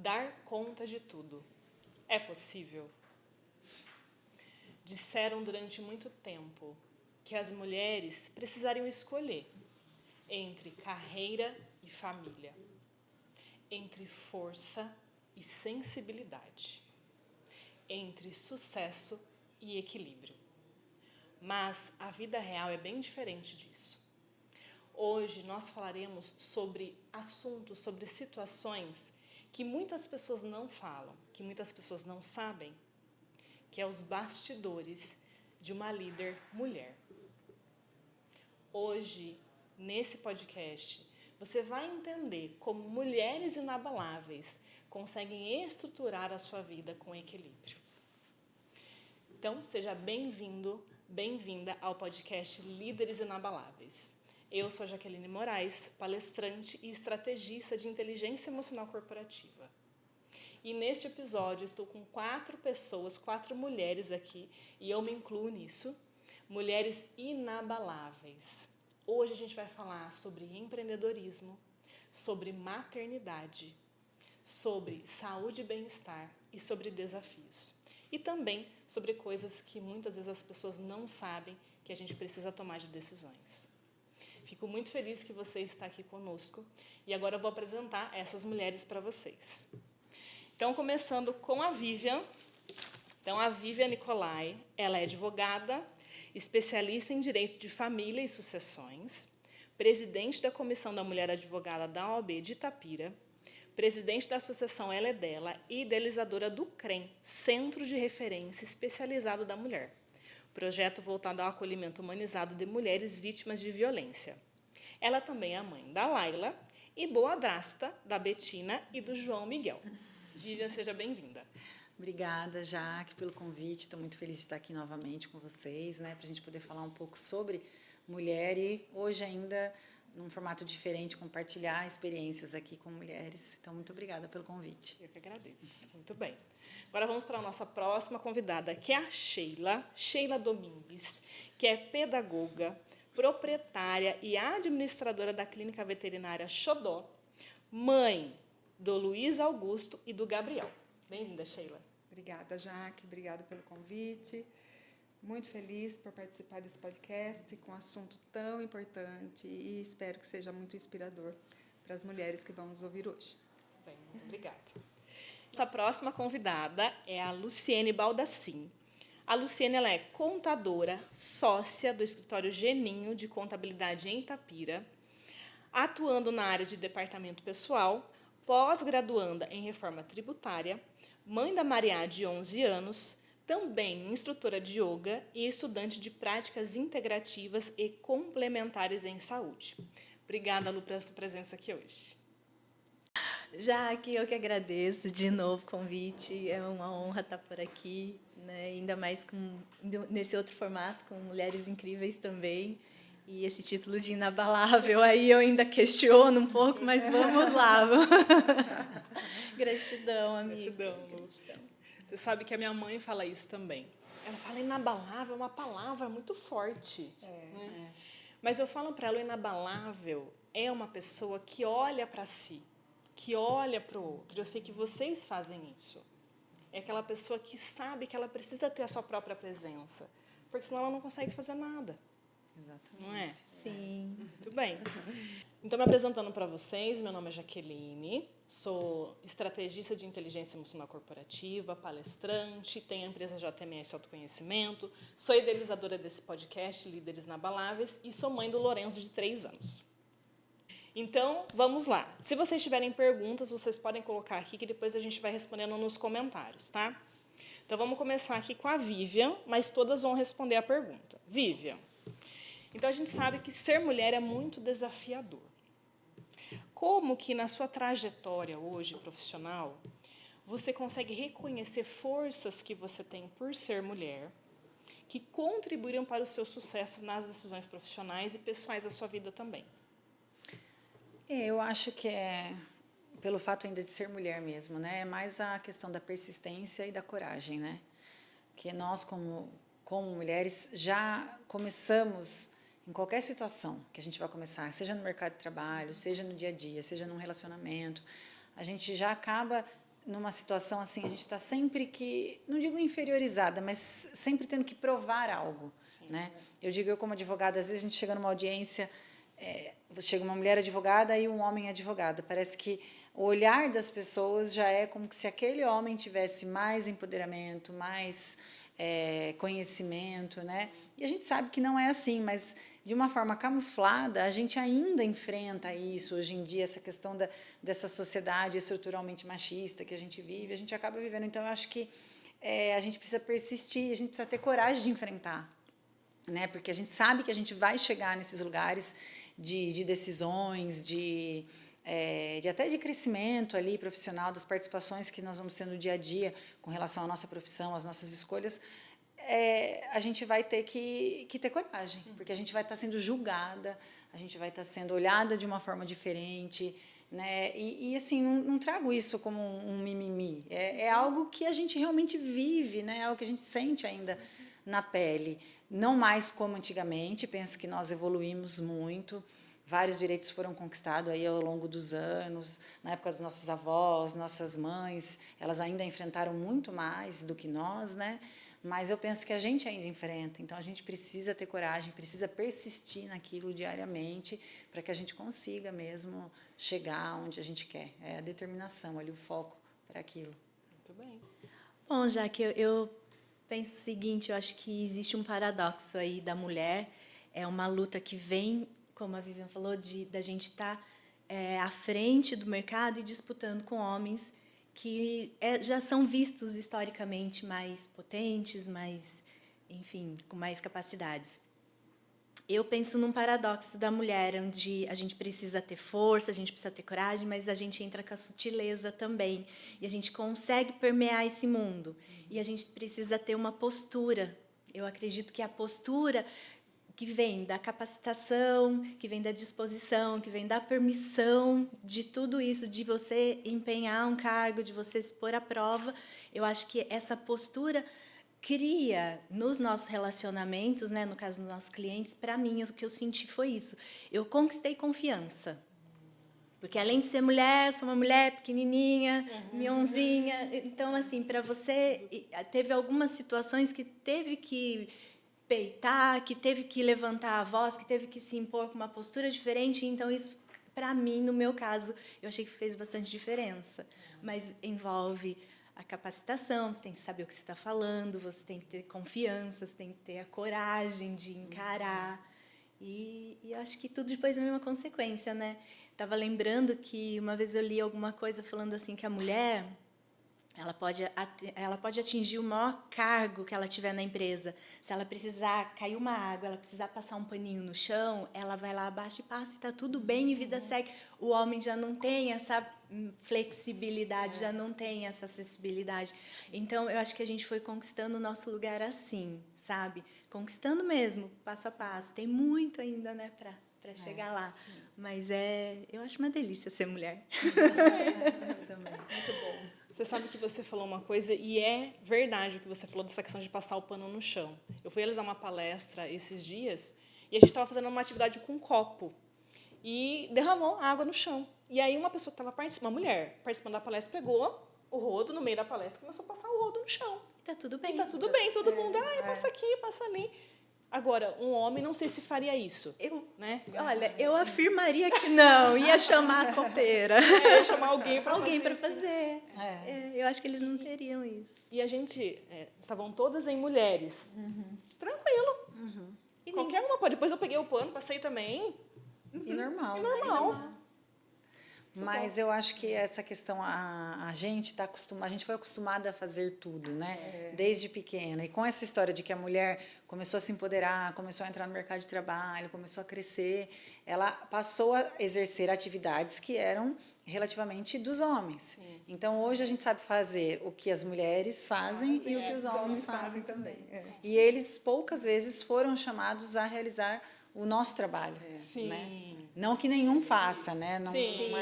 Dar conta de tudo. É possível? Disseram durante muito tempo que as mulheres precisariam escolher entre carreira e família, entre força e sensibilidade, entre sucesso e equilíbrio. Mas a vida real é bem diferente disso. Hoje nós falaremos sobre assuntos, sobre situações que muitas pessoas não falam, que muitas pessoas não sabem, que é os bastidores de uma líder mulher. Hoje, nesse podcast, você vai entender como mulheres inabaláveis conseguem estruturar a sua vida com equilíbrio. Então, seja bem-vindo, bem-vinda ao podcast Líderes Inabaláveis. Eu sou a Jaqueline Moraes, palestrante e estrategista de inteligência emocional corporativa. E neste episódio estou com 4 pessoas, 4 mulheres aqui, e eu me incluo nisso, mulheres inabaláveis. Hoje a gente vai falar sobre empreendedorismo, sobre maternidade, sobre saúde e bem-estar e sobre desafios. E também sobre coisas que muitas vezes as pessoas não sabem que a gente precisa tomar de decisões. Fico muito feliz que você está aqui conosco e agora eu vou apresentar essas mulheres para vocês. Então, começando com a Vivian. Então, a Vivian Nicolai, ela é advogada, especialista em direito de família e sucessões, presidente da Comissão da Mulher Advogada da OAB de Itapira, presidente da Associação Ela é Dela e idealizadora do CREM, Centro de Referência Especializado da Mulher, projeto voltado ao acolhimento humanizado de mulheres vítimas de violência. Ela também é a mãe da Laila e boadrasta da Betina e do João Miguel. Vivian, seja bem-vinda. Obrigada, Jaque, pelo convite. Estou muito feliz de estar aqui novamente com vocês, para a gente poder falar um pouco sobre mulher e hoje ainda num formato diferente, compartilhar experiências aqui com mulheres. Então, muito obrigada pelo convite. Eu que agradeço. Muito bem. Agora vamos para a nossa próxima convidada, que é a Sheila Domingues, que é pedagoga, proprietária e administradora da Clínica Veterinária Xodó, mãe do Luiz Augusto e do Gabriel. Bem-vinda, Sheila. Obrigada, Jaque. Obrigada pelo convite. Muito feliz por participar desse podcast com um assunto tão importante e espero que seja muito inspirador para as mulheres que vão nos ouvir hoje. Bem, muito obrigada. Nossa próxima convidada é a Luciene Baldassin. A Luciene ela é contadora, sócia do escritório Geninho de Contabilidade em Itapira, atuando na área de departamento pessoal, pós-graduanda em reforma tributária, mãe da Maria de 11 anos, também instrutora de yoga e estudante de práticas integrativas e complementares em saúde. Obrigada, Lu, pela sua presença aqui hoje. Jaque, eu que agradeço de novo o convite. É uma honra estar por aqui, né? Ainda mais nesse outro formato, com mulheres incríveis também. E esse título de inabalável, aí eu ainda questiono um pouco, mas vamos lá. Gratidão, amiga. Gratidão, Lu. Você sabe que a minha mãe fala isso também. Ela fala inabalável, é uma palavra muito forte. Né? Mas eu falo para ela, o inabalável é uma pessoa que olha para si, que olha para o outro. Eu sei que vocês fazem isso. É aquela pessoa que sabe que ela precisa ter a sua própria presença, porque senão ela não consegue fazer nada. Exatamente. Não é? Sim. Muito bem. Então, me apresentando para vocês, meu nome é Jaqueline, sou estrategista de inteligência emocional corporativa, palestrante, tenho a empresa JMS Autoconhecimento, sou idealizadora desse podcast, Líderes Inabaláveis, e sou mãe do Lourenço, de 3 anos. Então, vamos lá. Se vocês tiverem perguntas, vocês podem colocar aqui, que depois a gente vai respondendo nos comentários, tá? Então, vamos começar aqui com a Vivian, mas todas vão responder a pergunta. Vivian, então a gente sabe que ser mulher é muito desafiador. Como que na sua trajetória hoje profissional, você consegue reconhecer forças que você tem por ser mulher, que contribuíram para o seu sucesso nas decisões profissionais e pessoais da sua vida também? Eu acho que é pelo fato ainda de ser mulher mesmo, né? É mais a questão da persistência e da coragem, né? Porque nós, como mulheres, já começamos em qualquer situação que a gente vai começar, seja no mercado de trabalho, seja no dia a dia, seja num relacionamento, a gente já acaba numa situação assim, a gente está sempre que, não digo inferiorizada, mas sempre tendo que provar algo, né? Eu digo, eu como advogada, às vezes a gente chega numa audiência, chega uma mulher advogada e um homem advogado, parece que o olhar das pessoas já é como se aquele homem tivesse mais empoderamento, mais conhecimento, né? E a gente sabe que não é assim, mas de uma forma camuflada, a gente ainda enfrenta isso hoje em dia, essa questão dessa sociedade estruturalmente machista que a gente vive, a gente acaba vivendo. Então, eu acho que a gente precisa persistir, a gente precisa ter coragem de enfrentar, né? Porque a gente sabe que a gente vai chegar nesses lugares de decisões, até de crescimento ali profissional, das participações que nós vamos ter no dia a dia com relação à nossa profissão, às nossas escolhas. A gente vai ter que ter coragem, porque a gente vai estar sendo julgada, a gente vai estar sendo olhada de uma forma diferente, né? E assim, não trago isso como um mimimi, é algo que a gente realmente vive, né? É algo que a gente sente ainda na pele, não mais como antigamente. Penso que nós evoluímos muito, vários direitos foram conquistados aí ao longo dos anos, na época dos nossos avós, nossas mães, elas ainda enfrentaram muito mais do que nós, né? Mas eu penso que a gente ainda enfrenta, então a gente precisa ter coragem, precisa persistir naquilo diariamente para que a gente consiga mesmo chegar onde a gente quer. É a determinação, ali o foco para aquilo. Muito bem. Bom, Jaque, eu penso o seguinte, eu acho que existe um paradoxo aí da mulher, é uma luta que vem, como a Vivian falou, da gente estar à frente do mercado e disputando com homens que já são vistos historicamente mais potentes, enfim, com mais capacidades. Eu penso num paradoxo da mulher, onde a gente precisa ter força, a gente precisa ter coragem, mas a gente entra com a sutileza também, e a gente consegue permear esse mundo. E a gente precisa ter uma postura. Eu acredito que a postura que vem da capacitação, que vem da disposição, que vem da permissão, de tudo isso, de você empenhar um cargo, de você se pôr à prova, eu acho que essa postura cria nos nossos relacionamentos, né, no caso dos nossos clientes, para mim, o que eu senti foi isso. Eu conquistei confiança. Porque, além de ser mulher, eu sou uma mulher pequenininha, mionzinha. Então, assim, para você, teve algumas situações que teve que peitar, que teve que levantar a voz, que teve que se impor com uma postura diferente. Então, isso, para mim, no meu caso, eu achei que fez bastante diferença. Mas envolve a capacitação, você tem que saber o que você está falando, você tem que ter confiança, você tem que ter a coragem de encarar. E eu acho que tudo depois é uma consequência, né? Estava lembrando que uma vez eu li alguma coisa falando assim que a mulher ela pode atingir o maior cargo que ela tiver na empresa. Se ela precisar cair uma água, ela precisar passar um paninho no chão, ela vai lá abaixo e passa, e está tudo bem, e vida segue. O homem já não tem essa flexibilidade, já não tem essa acessibilidade. Então, eu acho que a gente foi conquistando o nosso lugar assim, sabe? Conquistando mesmo, passo a passo. Tem muito ainda, né, para chegar lá. Sim. Mas eu acho uma delícia ser mulher. Eu também. Muito bom. Você sabe que você falou uma coisa, e é verdade o que você falou dessa questão de passar o pano no chão. Eu fui realizar uma palestra esses dias, e a gente estava fazendo uma atividade com um copo, e derramou água no chão. E aí uma pessoa que estava participando, uma mulher, participando da palestra, pegou o rodo no meio da palestra e começou a passar o rodo no chão. E tá tudo bem. E tá tudo bem, todo mundo, passa aqui, passa ali. Agora, um homem, não sei se faria isso. Né? Olha, eu afirmaria que não. Ia chamar a copeira. Ia chamar alguém para fazer. Eu acho que eles não teriam isso. E a gente, estavam todas em mulheres. Tranquilo. E qualquer uma pode. Depois eu peguei o pano, passei também. E normal. E normal. Mas eu acho que essa questão, a gente foi acostumada a fazer tudo, né? Desde pequena. E com essa história de que a mulher começou a se empoderar, começou a entrar no mercado de trabalho, começou a crescer, ela passou a exercer atividades que eram relativamente dos homens. Sim. Então, hoje a gente sabe fazer o que as mulheres fazem e o que os homens fazem também. E eles, poucas vezes, foram chamados a realizar o nosso trabalho. Sim. Né? Não que nenhum faça, né? Não, sim,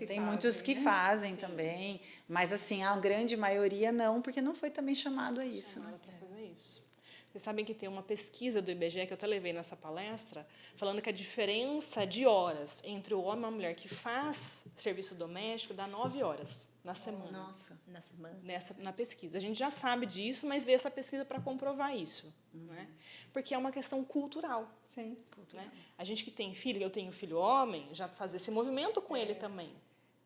tem muitos que fazem também, mas assim, a grande maioria não, porque não foi também chamado a isso. Chamado para fazer isso. Vocês sabem que tem uma pesquisa do IBGE, que eu até levei nessa palestra, falando que a diferença de horas entre o homem e a mulher que faz serviço doméstico dá 9 horas na semana. Nossa. Na semana. Na pesquisa. A gente já sabe disso, mas vê essa pesquisa para comprovar isso. Né? Porque é uma questão cultural. Sim. Né? A gente que tem filho, eu tenho filho homem, já fazer esse movimento com ele também.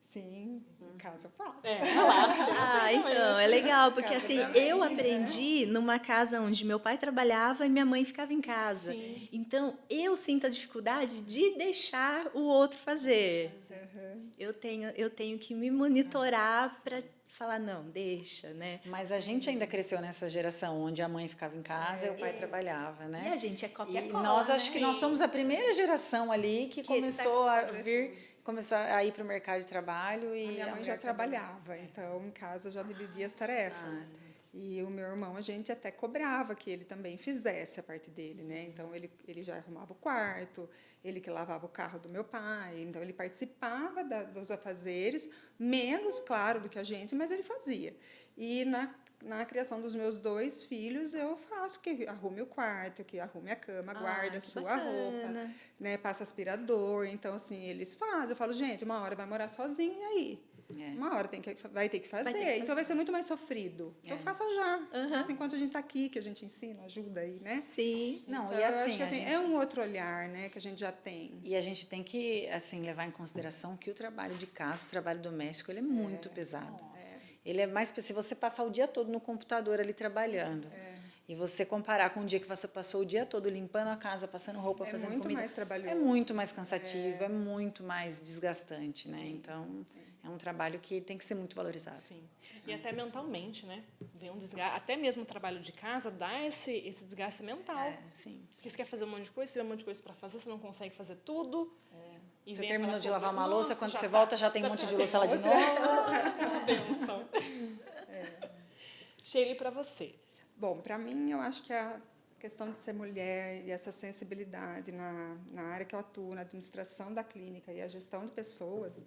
Sim, em casa eu faço. Então, é legal, porque Casa assim, também, eu aprendi numa casa onde meu pai trabalhava e minha mãe ficava em casa. Sim. Então, eu sinto a dificuldade de deixar o outro fazer. Uhum. Eu tenho que me monitorar para falar, não, deixa, né? Mas a gente ainda cresceu nessa geração onde a mãe ficava em casa e o pai trabalhava, né? E a gente é cópia E cola, nós né? acho que nós somos a primeira geração ali que começou a começou a ir para o mercado de trabalho e A minha mãe já trabalhava, então em casa eu já dividia as tarefas. E o meu irmão, a gente até cobrava que ele também fizesse a parte dele, né? Então ele já arrumava o quarto, ele que lavava o carro do meu pai, então ele participava dos afazeres, menos, claro, do que a gente, mas ele fazia. E na criação dos meus 2 filhos, eu faço que arrume o quarto, que arrume a cama, guarda a que sua bacana. roupa, né, passa aspirador. Então, assim, eles fazem. Eu falo, gente, uma hora vai morar sozinho e aí? Uma hora vai ter que fazer. Então, vai ser muito mais sofrido. Então, faça já. Faça enquanto a gente está aqui, que a gente ensina, ajuda aí, né? Sim. Não, Então, e eu assim, acho que, assim, é um outro olhar, né, que a gente já tem. E a gente tem que assim levar em consideração que o trabalho de casa, o trabalho doméstico, ele é muito pesado. Ele é mais se você passar o dia todo no computador ali trabalhando. E você comparar com o dia que você passou o dia todo limpando a casa, passando roupa, fazendo muito comida, mais trabalhoso. é muito mais cansativo, é muito mais desgastante, né? Então, é um trabalho que tem que ser muito valorizado. Sim. E até mentalmente, né? Vem um desgaste. Até mesmo o trabalho de casa dá esse desgaste mental. Sim. Porque você quer fazer um monte de coisa, você tem um monte de coisa para fazer, você não consegue fazer tudo. E Você vem terminou aquela de lavar uma cobrança, louça, nossa, quando já você tá- volta já tem um monte de louça lá de novo. Benção. Sheila, para você. Bom, para mim, eu acho que a questão de ser mulher e essa sensibilidade na área que eu atuo, na administração da clínica e a gestão de pessoas,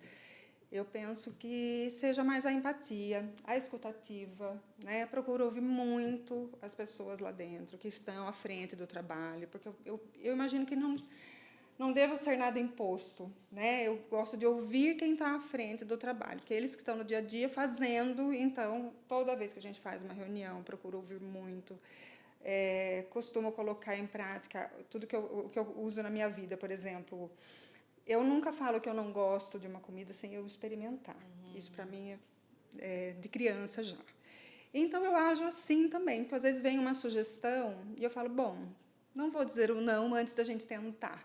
eu penso que seja mais a empatia, a escutativa, né? Eu procuro ouvir muito as pessoas lá dentro que estão à frente do trabalho, porque eu imagino que não deva ser nada imposto, né? Eu gosto de ouvir quem está à frente do trabalho, que eles que estão no dia a dia fazendo. Então, toda vez que a gente faz uma reunião, procuro ouvir muito. Costumo colocar em prática tudo que eu uso na minha vida. Por exemplo, eu nunca falo que eu não gosto de uma comida sem eu experimentar. Isso, para mim, é de criança já. Então, eu ajo assim também, porque às vezes vem uma sugestão e eu falo, bom, não vou dizer o não antes da gente tentar.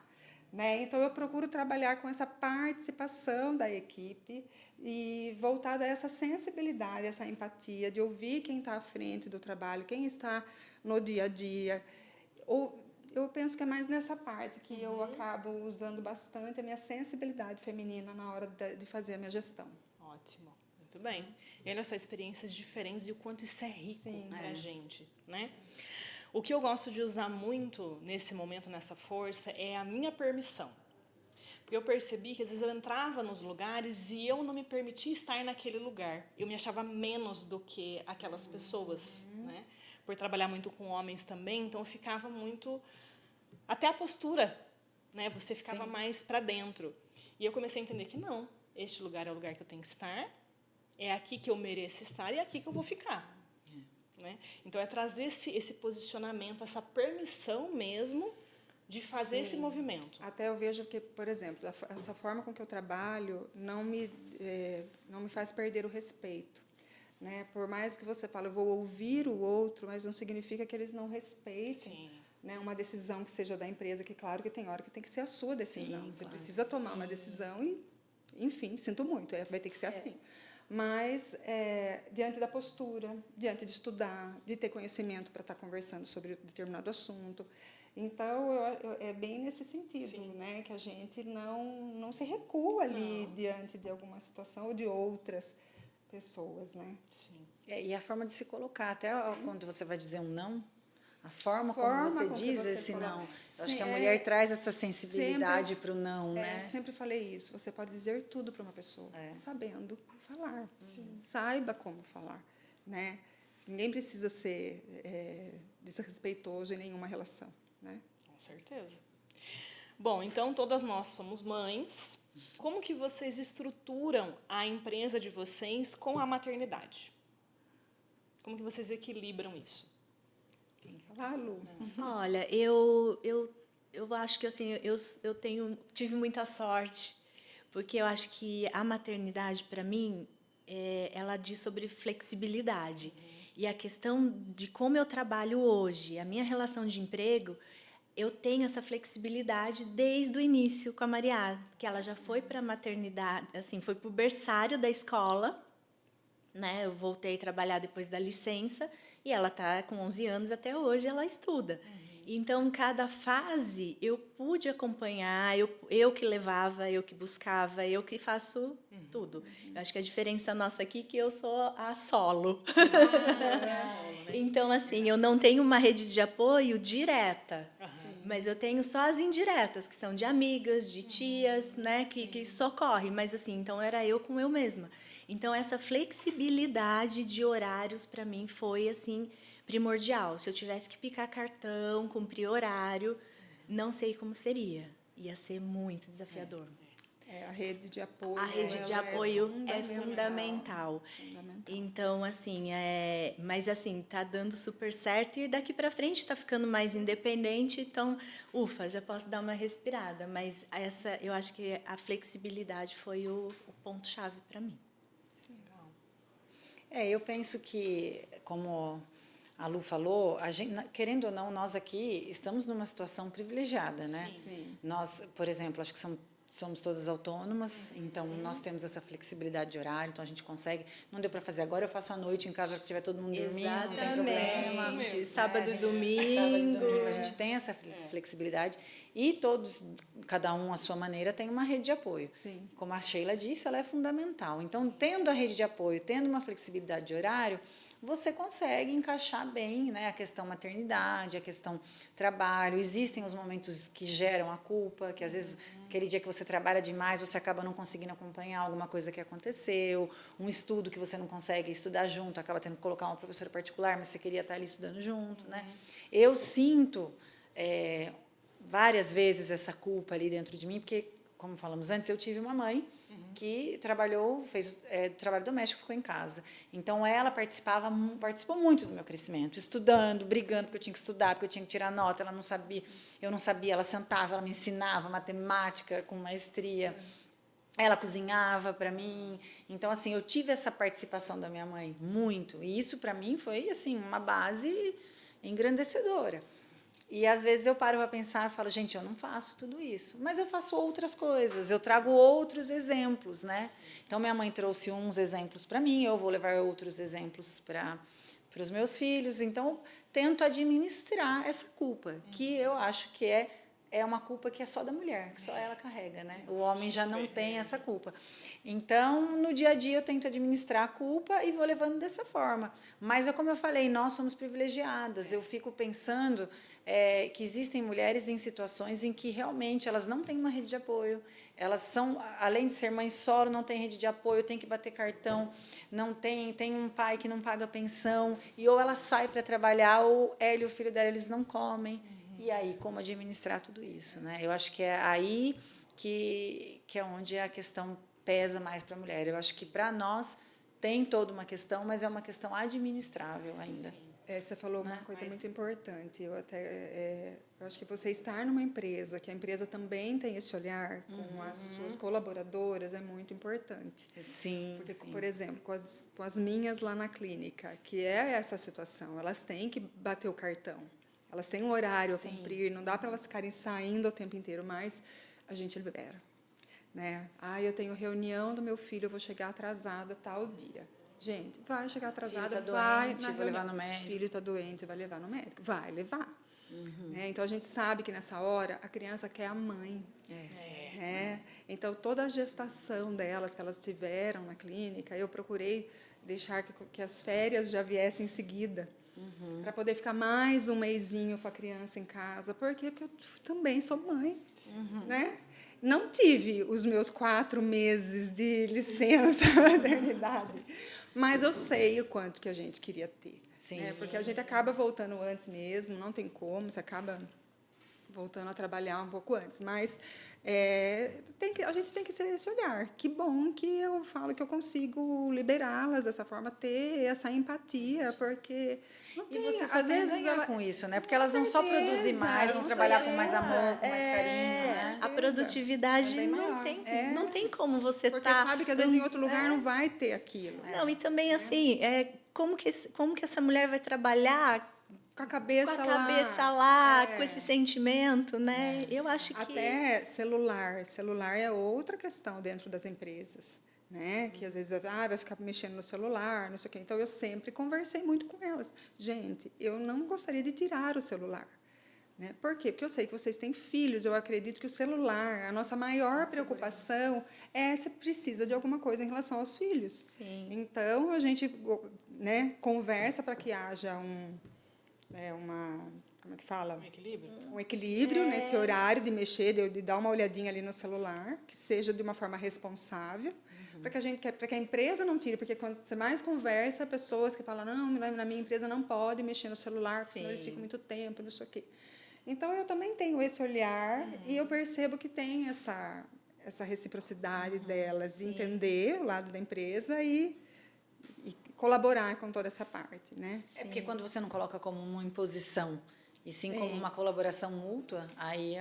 Né? Então, eu procuro trabalhar com essa participação da equipe e voltada a essa sensibilidade, essa empatia, de ouvir quem está à frente do trabalho, quem está no dia a dia. Eu penso que é mais nessa parte que eu acabo usando bastante a minha sensibilidade feminina na hora de fazer a minha gestão. Ótimo, muito bem. E olha só, experiências diferentes e o quanto isso é rico para a gente, né? O que eu gosto de usar muito nesse momento, nessa força, é a minha permissão. Porque eu percebi que às vezes eu entrava nos lugares e eu não me permitia estar naquele lugar. Eu me achava menos do que aquelas pessoas, né? Por trabalhar muito com homens também, então eu ficava muito... Até a postura, né? Você ficava mais para dentro. E eu comecei a entender que não, este lugar é o lugar que eu tenho que estar, é aqui que eu mereço estar e é aqui que eu vou ficar. Né? Então, é trazer esse posicionamento, essa permissão mesmo de fazer esse movimento. Até eu vejo que, por exemplo, essa forma com que eu trabalho não me faz perder o respeito. Né? Por mais que você fale, eu vou ouvir o outro, mas não significa que eles não respeitem, né, uma decisão que seja da empresa, que claro que tem hora que tem que ser a sua decisão. Você precisa tomar uma decisão e, enfim, sinto muito, vai ter que ser assim. Mas, diante da postura, diante de estudar, de ter conhecimento para estar conversando sobre determinado assunto. Então, é bem nesse sentido, né, que a gente não se recua ali diante de alguma situação ou de outras pessoas. Né? Sim. E a forma de se colocar, até quando você vai dizer um não, a forma como você diz esse não. Eu acho que a mulher traz essa sensibilidade para o não, né? Sempre falei isso. Você pode dizer tudo para uma pessoa, sabendo falar. Saiba como falar, né? Ninguém precisa ser desrespeitoso em nenhuma relação, né? Com certeza. Bom, então todas nós somos mães. Como que vocês estruturam a empresa de vocês com a maternidade? Como que vocês equilibram isso? Fala, Lu. Olha, eu acho que assim, tive muita sorte, porque eu acho que a maternidade, para mim, ela diz sobre flexibilidade. E a questão de como eu trabalho hoje, a minha relação de emprego, eu tenho essa flexibilidade desde o início com a Maria, que ela já foi para a maternidade, assim, foi para o berçário da escola, né? Eu voltei a trabalhar depois da licença e ela está com 11 anos até hoje, ela estuda. Então, cada fase eu pude acompanhar, eu que levava, eu que buscava, eu que faço tudo. Eu acho que a diferença nossa aqui é que eu sou a solo. Então, assim, eu não tenho uma rede de apoio direta, mas eu tenho só as indiretas, que são de amigas, de tias, né, que socorrem. Mas, assim, então era eu com eu mesma. Então, essa flexibilidade de horários, para mim, foi, assim, primordial. Se eu tivesse que picar cartão, cumprir horário, não sei como seria. Ia ser muito desafiador. A rede de apoio. A rede de apoio é fundamental. Então, assim, mas assim, tá dando super certo e daqui para frente tá ficando mais independente, então, ufa, já posso dar uma respirada. Mas eu acho que a flexibilidade foi o ponto-chave para mim. Eu penso que, como a Lu falou, a gente, querendo ou não, nós aqui estamos numa situação privilegiada, né? Sim. Nós, por exemplo, acho que somos todas autônomas, então nós temos essa flexibilidade de horário, então a gente consegue. Não deu para fazer agora, eu faço à noite em casa que tiver todo mundo dormindo, não tem problema. Sábado e domingo. Sábado e domingo, a gente tem essa flexibilidade e todos, cada um à sua maneira, tem uma rede de apoio. Sim. Como a Sheila disse, ela é fundamental. Então, tendo a rede de apoio, tendo uma flexibilidade de horário, você consegue encaixar bem, né, a questão maternidade, a questão trabalho. Existem os momentos que geram a culpa, que às vezes aquele dia que você trabalha demais, você acaba não conseguindo acompanhar alguma coisa que aconteceu, um estudo que você não consegue estudar junto, acaba tendo que colocar uma professora particular, mas você queria estar ali estudando junto, né? Eu sinto várias vezes essa culpa ali dentro de mim, porque, como falamos antes, eu tive uma mãe que fez trabalho doméstico, ficou em casa. Então, ela participou muito do meu crescimento, estudando, brigando, porque eu tinha que estudar, porque eu tinha que tirar nota, ela não sabia, eu não sabia, ela sentava, ela me ensinava matemática com maestria, ela cozinhava para mim. Então, assim, eu tive essa participação da minha mãe, muito, e isso, para mim, foi, assim, uma base engrandecedora. E, às vezes, eu paro para pensar e falo, gente, eu não faço tudo isso, mas eu faço outras coisas, eu trago outros exemplos, né? Então, minha mãe trouxe uns exemplos para mim, eu vou levar outros exemplos para os meus filhos. Então, tento administrar essa culpa, que eu acho que é uma culpa que é só da mulher, que só ela carrega, né? O homem já não tem essa culpa. Então, no dia a dia, eu tento administrar a culpa e vou levando dessa forma. Mas, como eu falei, nós somos privilegiadas. Eu fico pensando que existem mulheres em situações em que realmente elas não têm uma rede de apoio, elas são, além de ser mãe solo, não tem rede de apoio, tem que bater cartão, não tem um pai que não paga pensão, e ou ela sai para trabalhar, ou ela e o filho dela, eles não comem. E aí, como administrar tudo isso, né? Eu acho que é aí que é onde a questão pesa mais para a mulher. Eu acho que, para nós, tem toda uma questão, mas é uma questão administrável ainda. Você falou uma coisa muito importante. Eu acho que você estar numa empresa, que a empresa também tem esse olhar com as suas colaboradoras, é muito importante. Sim. Porque, sim. por exemplo, com as minhas lá na clínica, que é essa situação, elas têm que bater o cartão, elas têm um horário a cumprir, não dá para elas ficarem saindo o tempo inteiro, mas a gente libera. Né? Eu tenho reunião do meu filho, eu vou chegar atrasada tal dia. Gente, vai chegar atrasada, vai na vou levar no médico. Filho está doente, vai levar no médico. Vai levar. Então, a gente sabe que, nessa hora, a criança quer a mãe. Então, toda a gestação delas, que elas tiveram na clínica, eu procurei deixar que as férias já viessem em seguida, para poder ficar mais um mesinho com a criança em casa. Por quê? Porque eu também sou mãe. Né? Não tive os meus 4 meses de licença maternidade, Mas eu sei o quanto que a gente queria ter. Sim, né? Porque a gente acaba voltando antes mesmo, não tem como, você acaba voltando a trabalhar um pouco antes. Mas a gente tem que ser esse olhar. Que bom que eu falo que eu consigo liberá-las dessa forma, ter essa empatia, porque não E tem, você só às tem a vezes ganhar com isso, né? Porque elas vão só produzir mais, vão com trabalhar com mais certeza. amor, com mais carinho, né? A produtividade É bem não maior. tem, não tem como você Porque tá sabe que às vezes em outro lugar não vai ter aquilo. Não, e também assim, como que essa mulher vai trabalhar Com a com cabeça a lá. cabeça lá, com esse sentimento, né? Eu acho que Até celular. Celular é outra questão dentro das empresas. Né? Que às vezes vai ficar mexendo no celular, não sei o quê. Então, eu sempre conversei muito com elas. Gente, eu não gostaria de tirar o celular. Né? Por quê? Porque eu sei que vocês têm filhos, eu acredito que o celular, a nossa maior preocupação é se precisa de alguma coisa em relação aos filhos. Sim. Então, a gente, né, conversa para que haja como é que fala? Um equilíbrio nesse horário de mexer, de dar uma olhadinha ali no celular, que seja de uma forma responsável, para que a empresa não tire, porque quando você mais conversa, pessoas que falam, não, na minha empresa não pode mexer no celular, porque senão eles ficam muito tempo, não sei o quê. Então, eu também tenho esse olhar e eu percebo que tem essa reciprocidade delas, de entender o lado da empresa e colaborar com toda essa parte, né? É porque quando você não coloca como uma imposição, e sim como uma colaboração mútua, aí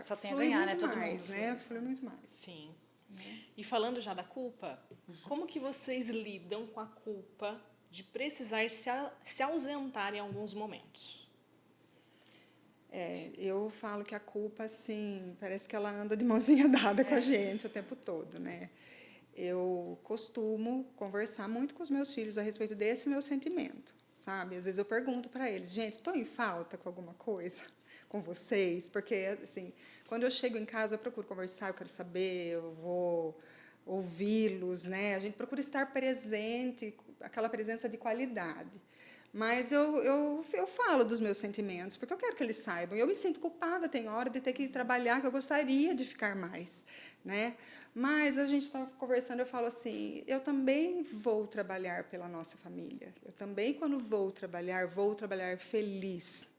só tem a Flui ganhar, né? muito Todo mais, mundo. né? Flui muito mais. Sim. E falando já da culpa, como que vocês lidam com a culpa de precisar se ausentar em alguns momentos? Eu falo que a culpa, assim, parece que ela anda de mãozinha dada com a gente o tempo todo, né? Eu costumo conversar muito com os meus filhos a respeito desse meu sentimento, sabe? Às vezes eu pergunto para eles, gente, estou em falta com alguma coisa com vocês? Porque, assim, quando eu chego em casa, eu procuro conversar, eu quero saber, eu vou ouvi-los, né? A gente procura estar presente, aquela presença de qualidade. Mas eu falo dos meus sentimentos, porque eu quero que eles saibam. Eu me sinto culpada, tem hora de ter que trabalhar, que eu gostaria de ficar mais. Né? Mas a gente estava conversando, eu falo assim, eu também vou trabalhar pela nossa família. Eu também, quando vou trabalhar feliz.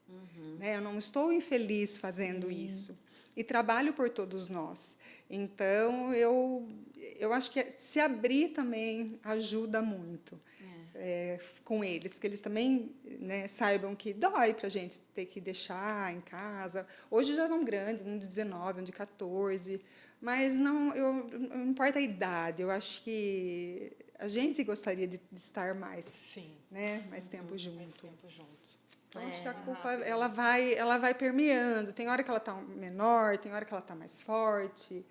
Né? Eu não estou infeliz fazendo isso. E trabalho por todos nós. Então, eu acho que se abrir também ajuda muito. Com eles, que eles também, né, saibam que dói para a gente ter que deixar em casa. Hoje já estão grandes, um de 19, um de 14, mas não importa a idade, eu acho que a gente gostaria de estar mais, Sim. né, mais tempo junto. Mais tempo junto. Então, acho que a culpa ela vai permeando. Tem hora que ela está menor, tem hora que ela está mais forte.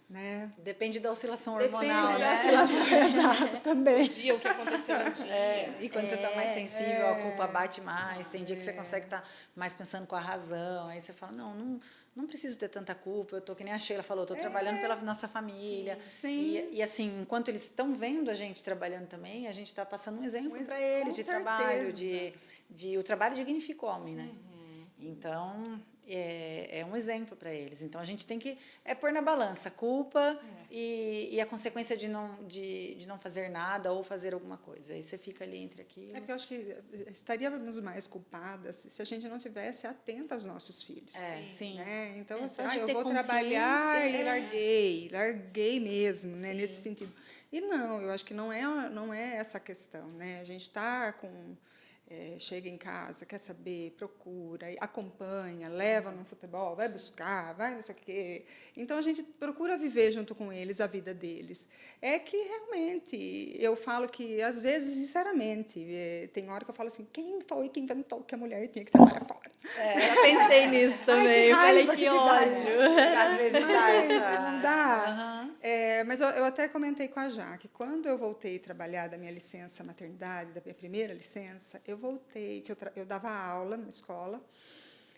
Né? Depende da oscilação hormonal, Depende né? da oscilação, exato, também. O que aconteceu no dia. E quando você está mais sensível, a culpa bate mais. Tem dia que você consegue estar mais pensando com a razão. Aí você fala, não preciso ter tanta culpa. Eu estou, que nem a Sheila falou, estou trabalhando pela nossa família. Sim. E assim, enquanto eles estão vendo a gente trabalhando também, a gente está passando um exemplo para eles de trabalho, o trabalho dignifica o homem, né? Então, é um exemplo para eles. Então, a gente tem que pôr na balança a culpa e a consequência de não fazer nada ou fazer alguma coisa. Aí você fica ali entre aquilo. Porque eu acho que estaríamos mais culpadas se a gente não tivesse atenta aos nossos filhos. Sim. Né? Então, só assim, de eu ter vou trabalhar consciência, e larguei mesmo, né, nesse sentido. E não, eu acho que não é essa a questão. Né? A gente está com... chega em casa, quer saber, procura, acompanha, leva no futebol, vai buscar, vai não sei o quê. Então, a gente procura viver junto com eles a vida deles. É que, realmente, eu falo que, às vezes, sinceramente, tem hora que eu falo assim, quem foi que inventou que a mulher tinha que trabalhar fora? Eu pensei nisso também. Eu falei, que ódio. Às vezes dá essa... Não dá. Mas eu até comentei com a Jaque, quando eu voltei a trabalhar da minha licença maternidade, da minha primeira licença, eu voltei, que eu dava aula na escola,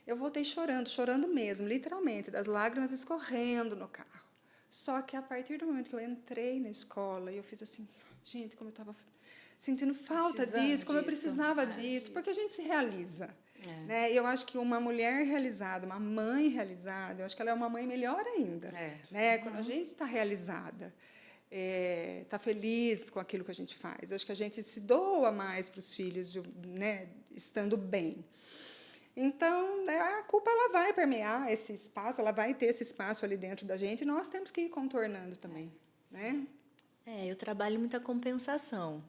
eu voltei chorando mesmo, literalmente, das lágrimas escorrendo no carro. Só que a partir do momento que eu entrei na escola, eu fiz assim, gente, como eu estava sentindo falta disso, como eu precisava disso, porque a gente se realiza. Né? E eu acho que uma mulher realizada, uma mãe realizada, eu acho que ela é uma mãe melhor ainda. Né? Quando a gente está realizada. tá feliz com aquilo que a gente faz. Eu acho que a gente se doa mais para os filhos, né, estando bem. Então, né, a culpa ela vai permear esse espaço, ela vai ter esse espaço ali dentro da gente, e nós temos que ir contornando também, né? Eu trabalho muita compensação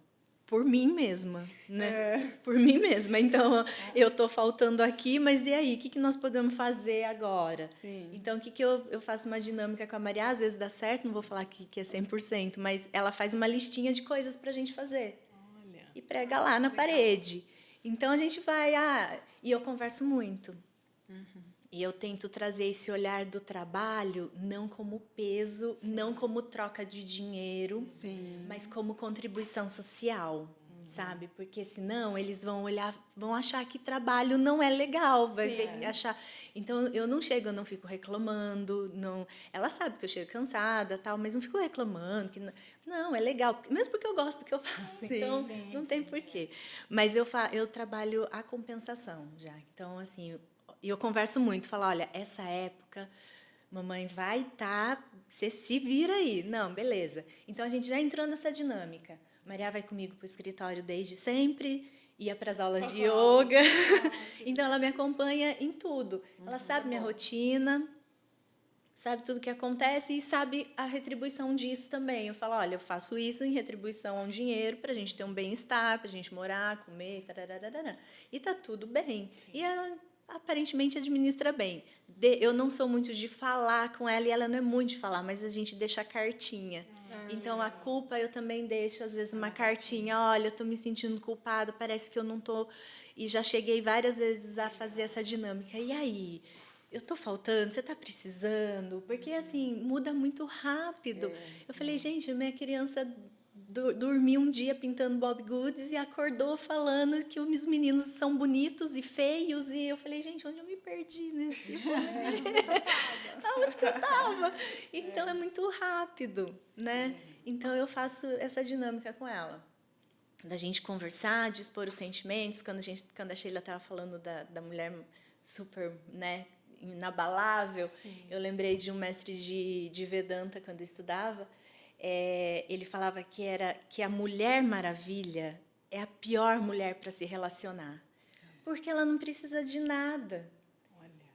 por mim mesma, né? Por mim mesma. Então, eu estou faltando aqui, mas e aí? O que nós podemos fazer agora? Sim. Então, o que eu faço uma dinâmica com a Maria? Às vezes dá certo, não vou falar que é 100%, mas ela faz uma listinha de coisas para a gente fazer. Olha. E prega lá na parede. Então, a gente vai... e eu converso muito. E eu tento trazer esse olhar do trabalho não como peso, não como troca de dinheiro, Sim. mas como contribuição social, sabe? Porque senão eles vão olhar, vão achar que trabalho não é legal, achar. Então eu não fico reclamando, não. Ela sabe que eu chego cansada, tal, mas não fico reclamando que não é legal, mesmo porque eu gosto do que eu faço. Sim, então não tem porquê. Mas eu trabalho a compensação já. Então assim, e eu converso muito, falo, olha, essa época, mamãe vai estar, você se vira aí. Não, beleza. Então, a gente já entrou nessa dinâmica. Maria vai comigo para o escritório desde sempre, ia para as aulas de yoga. Então, ela me acompanha em tudo. Ela sabe minha rotina, sabe tudo que acontece e sabe a retribuição disso também. Eu falo, olha, eu faço isso em retribuição a um dinheiro para a gente ter um bem-estar, para a gente morar, comer, tararara, e tá tudo bem. Sim. E ela aparentemente administra bem. Eu não sou muito de falar com ela e ela não é muito de falar, mas a gente deixa a cartinha. Então, a culpa eu também deixo, às vezes, uma cartinha. Olha, eu estou me sentindo culpada, parece que eu não estou... E já cheguei várias vezes a fazer essa dinâmica. E aí? Eu estou faltando? Você está precisando? Porque, assim, muda muito rápido. Eu falei, gente, minha criança dormiu um dia pintando Bob Goods e acordou falando que os meninos são bonitos e feios. E eu falei, gente, onde eu me perdi nesse momento? Onde que eu estava? Então, é muito rápido, né? Então, eu faço essa dinâmica com ela. Da gente conversar, de expor os sentimentos. Quando a Sheila estava falando da mulher super, né, inabalável, sim, eu lembrei de um mestre de Vedanta, quando eu estudava. Ele falava que a Mulher Maravilha é a pior mulher para se relacionar, porque ela não precisa de nada.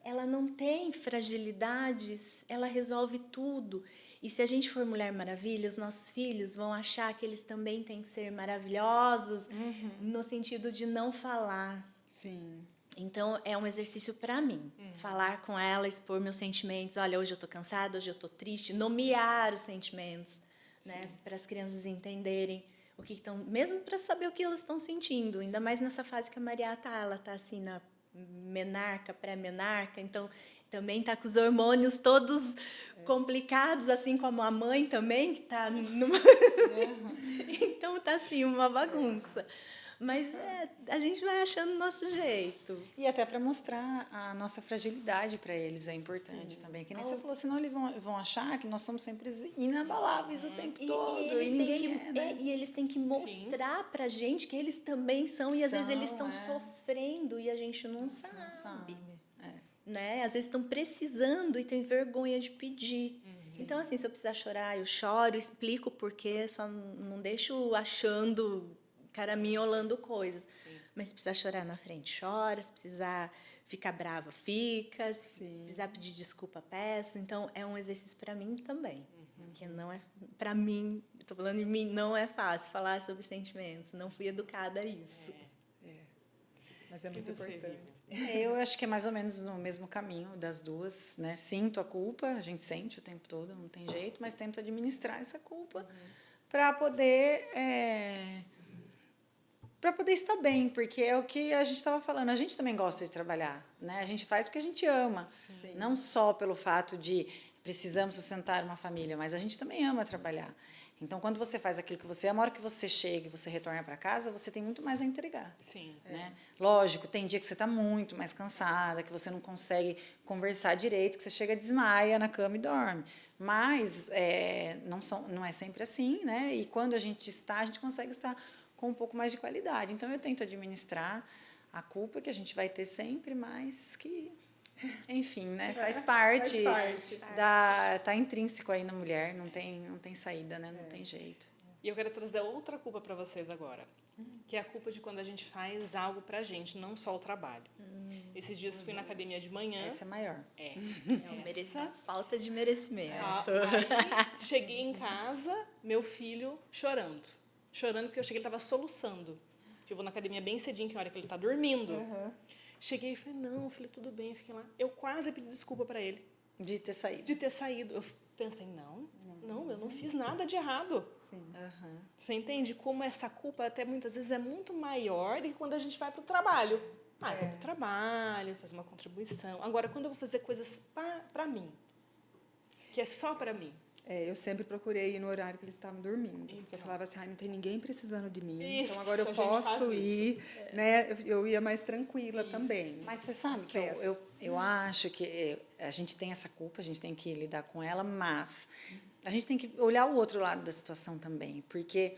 Ela não tem fragilidades, ela resolve tudo. E se a gente for Mulher Maravilha, os nossos filhos vão achar que eles também têm que ser maravilhosos, no sentido de não falar. Sim. Então, é um exercício para mim. Falar com ela, expor meus sentimentos. Olha, hoje eu estou cansada, hoje eu estou triste. Nomear os sentimentos, né? Para as crianças entenderem o que estão... Mesmo para saber o que elas estão sentindo. Ainda mais nessa fase que a Maria está. Ela está assim na menarca, pré-menarca. Então, também está com os hormônios todos complicados, assim como a mãe também, que está numa... Então, está assim, uma bagunça. Mas a gente vai achando o nosso jeito. E até para mostrar a nossa fragilidade para eles é importante. Sim. Também. Que nem você falou, senão eles vão achar que nós somos sempre inabaláveis o tempo todo. E eles têm que mostrar para a gente que eles também são. E às vezes eles estão sofrendo e a gente não sabe. Né? Às vezes estão precisando e têm vergonha de pedir. Então, assim, se eu precisar chorar, eu choro, explico o porquê, só não deixo achando... caraminholando coisas. Sim. Mas se precisar chorar na frente, chora. Se precisar ficar brava, fica. Se precisar pedir desculpa, peço. Então, é um exercício para mim também. Que não é... Para mim, estou falando em mim, não é fácil falar sobre sentimentos. Não fui educada a isso. Mas é muito importante. Eu acho que é mais ou menos no mesmo caminho das duas, né? Sinto a culpa, a gente sente o tempo todo, não tem jeito, mas tento administrar essa culpa para poder... para poder estar bem, porque é o que a gente estava falando, a gente também gosta de trabalhar, né? A gente faz porque a gente ama, sim, não só pelo fato de precisamos sustentar uma família, mas a gente também ama trabalhar. Então, quando você faz aquilo que você ama, a hora que você chega e você retorna para casa, você tem muito mais a entregar. Sim. Né? Lógico, tem dia que você está muito mais cansada, que você não consegue conversar direito, que você chega, desmaia na cama e dorme. Mas não é sempre assim, né? E quando a gente consegue estar com um pouco mais de qualidade. Então, eu tento administrar a culpa que a gente vai ter sempre, mas que enfim, né? Faz parte. Faz parte. Tá intrínseco aí na mulher, não tem saída, né? Não tem jeito. E eu quero trazer outra culpa para vocês agora, que é a culpa de quando a gente faz algo pra gente, não só o trabalho. Esses dias fui na academia de manhã. Essa é maior. Falta de merecimento. Aí, cheguei em casa, meu filho chorando. Chorando porque eu cheguei, ele estava soluçando. Eu vou na academia bem cedinho, que é a hora que ele está dormindo. Cheguei e falei, não, filho, tudo bem. Eu fiquei lá. Eu quase pedi desculpa para ele. De ter saído. De ter saído. Eu pensei, não, eu não fiz nada de errado. Sim. Você entende como essa culpa até muitas vezes é muito maior do que quando a gente vai para o trabalho. Eu vou para o trabalho, fazer uma contribuição. Agora, quando eu vou fazer coisas para mim, que é só para mim. Eu sempre procurei ir no horário que eles estavam dormindo. Porque eu falava assim, não tem ninguém precisando de mim. Isso, então agora a eu gente posso faz ir. Né? Eu ia mais tranquila também. Mas você sabe que eu acho que a gente tem essa culpa, a gente tem que lidar com ela, mas a gente tem que olhar o outro lado da situação também. Porque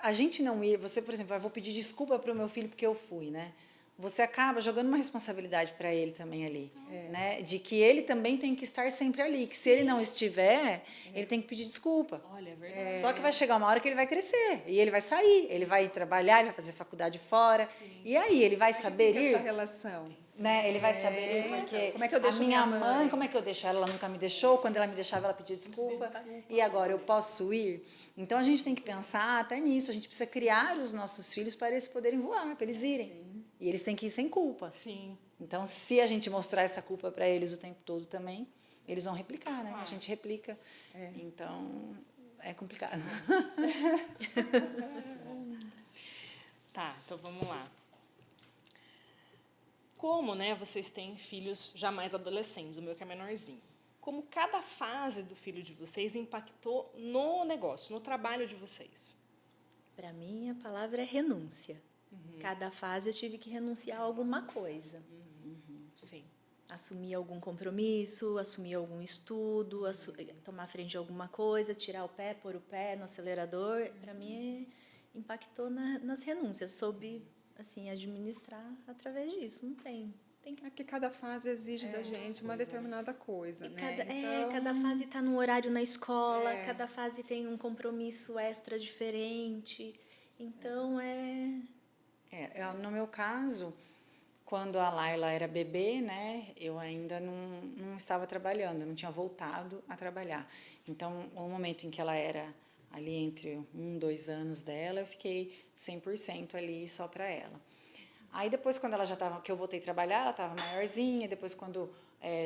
a gente não ir... Você, por exemplo, eu vou pedir desculpa para o meu filho porque eu fui, né? Você acaba jogando uma responsabilidade para ele também ali, né? De que ele também tem que estar sempre ali, que se ele não estiver, ele tem que pedir desculpa. Olha, é verdade. Só que vai chegar uma hora que ele vai crescer, e ele vai sair, ele vai trabalhar, ele vai fazer faculdade fora, e aí ele vai saber ir... Essa relação. Né? Ele vai saber ir, porque como é que eu deixo a minha minha mãe, como é que eu deixo ela? Ela nunca me deixou, quando ela me deixava, ela pedia desculpa, e agora eu posso ir? Então, a gente tem que pensar até nisso, a gente precisa criar os nossos filhos para eles poderem voar, para eles irem. E eles têm que ir sem culpa. Sim. Então, se a gente mostrar essa culpa para eles o tempo todo também, eles vão replicar, né? A gente replica. Então, é complicado. Tá, então vamos lá. Como, né, vocês têm filhos já mais adolescentes, o meu que é menorzinho. Como cada fase do filho de vocês impactou no negócio, no trabalho de vocês? Para mim, a palavra é renúncia. Cada fase eu tive que renunciar a alguma coisa. Sim. Assumir algum compromisso, assumir algum estudo, tomar frente de alguma coisa, tirar o pé, pôr o pé no acelerador. Para mim, impactou nas renúncias. Soube assim, administrar através disso. Não tem. É porque cada fase exige da gente uma determinada coisa, né? Cada fase está num horário na escola, cada fase tem um compromisso extra diferente. Então, no meu caso, quando a Laila era bebê, né, eu ainda não estava trabalhando, eu não tinha voltado a trabalhar. Então, o momento em que ela era ali entre 1, 2 anos dela, eu fiquei 100% ali só para ela. Aí depois, quando ela já estava, que eu voltei a trabalhar, ela estava maiorzinha. Depois, quando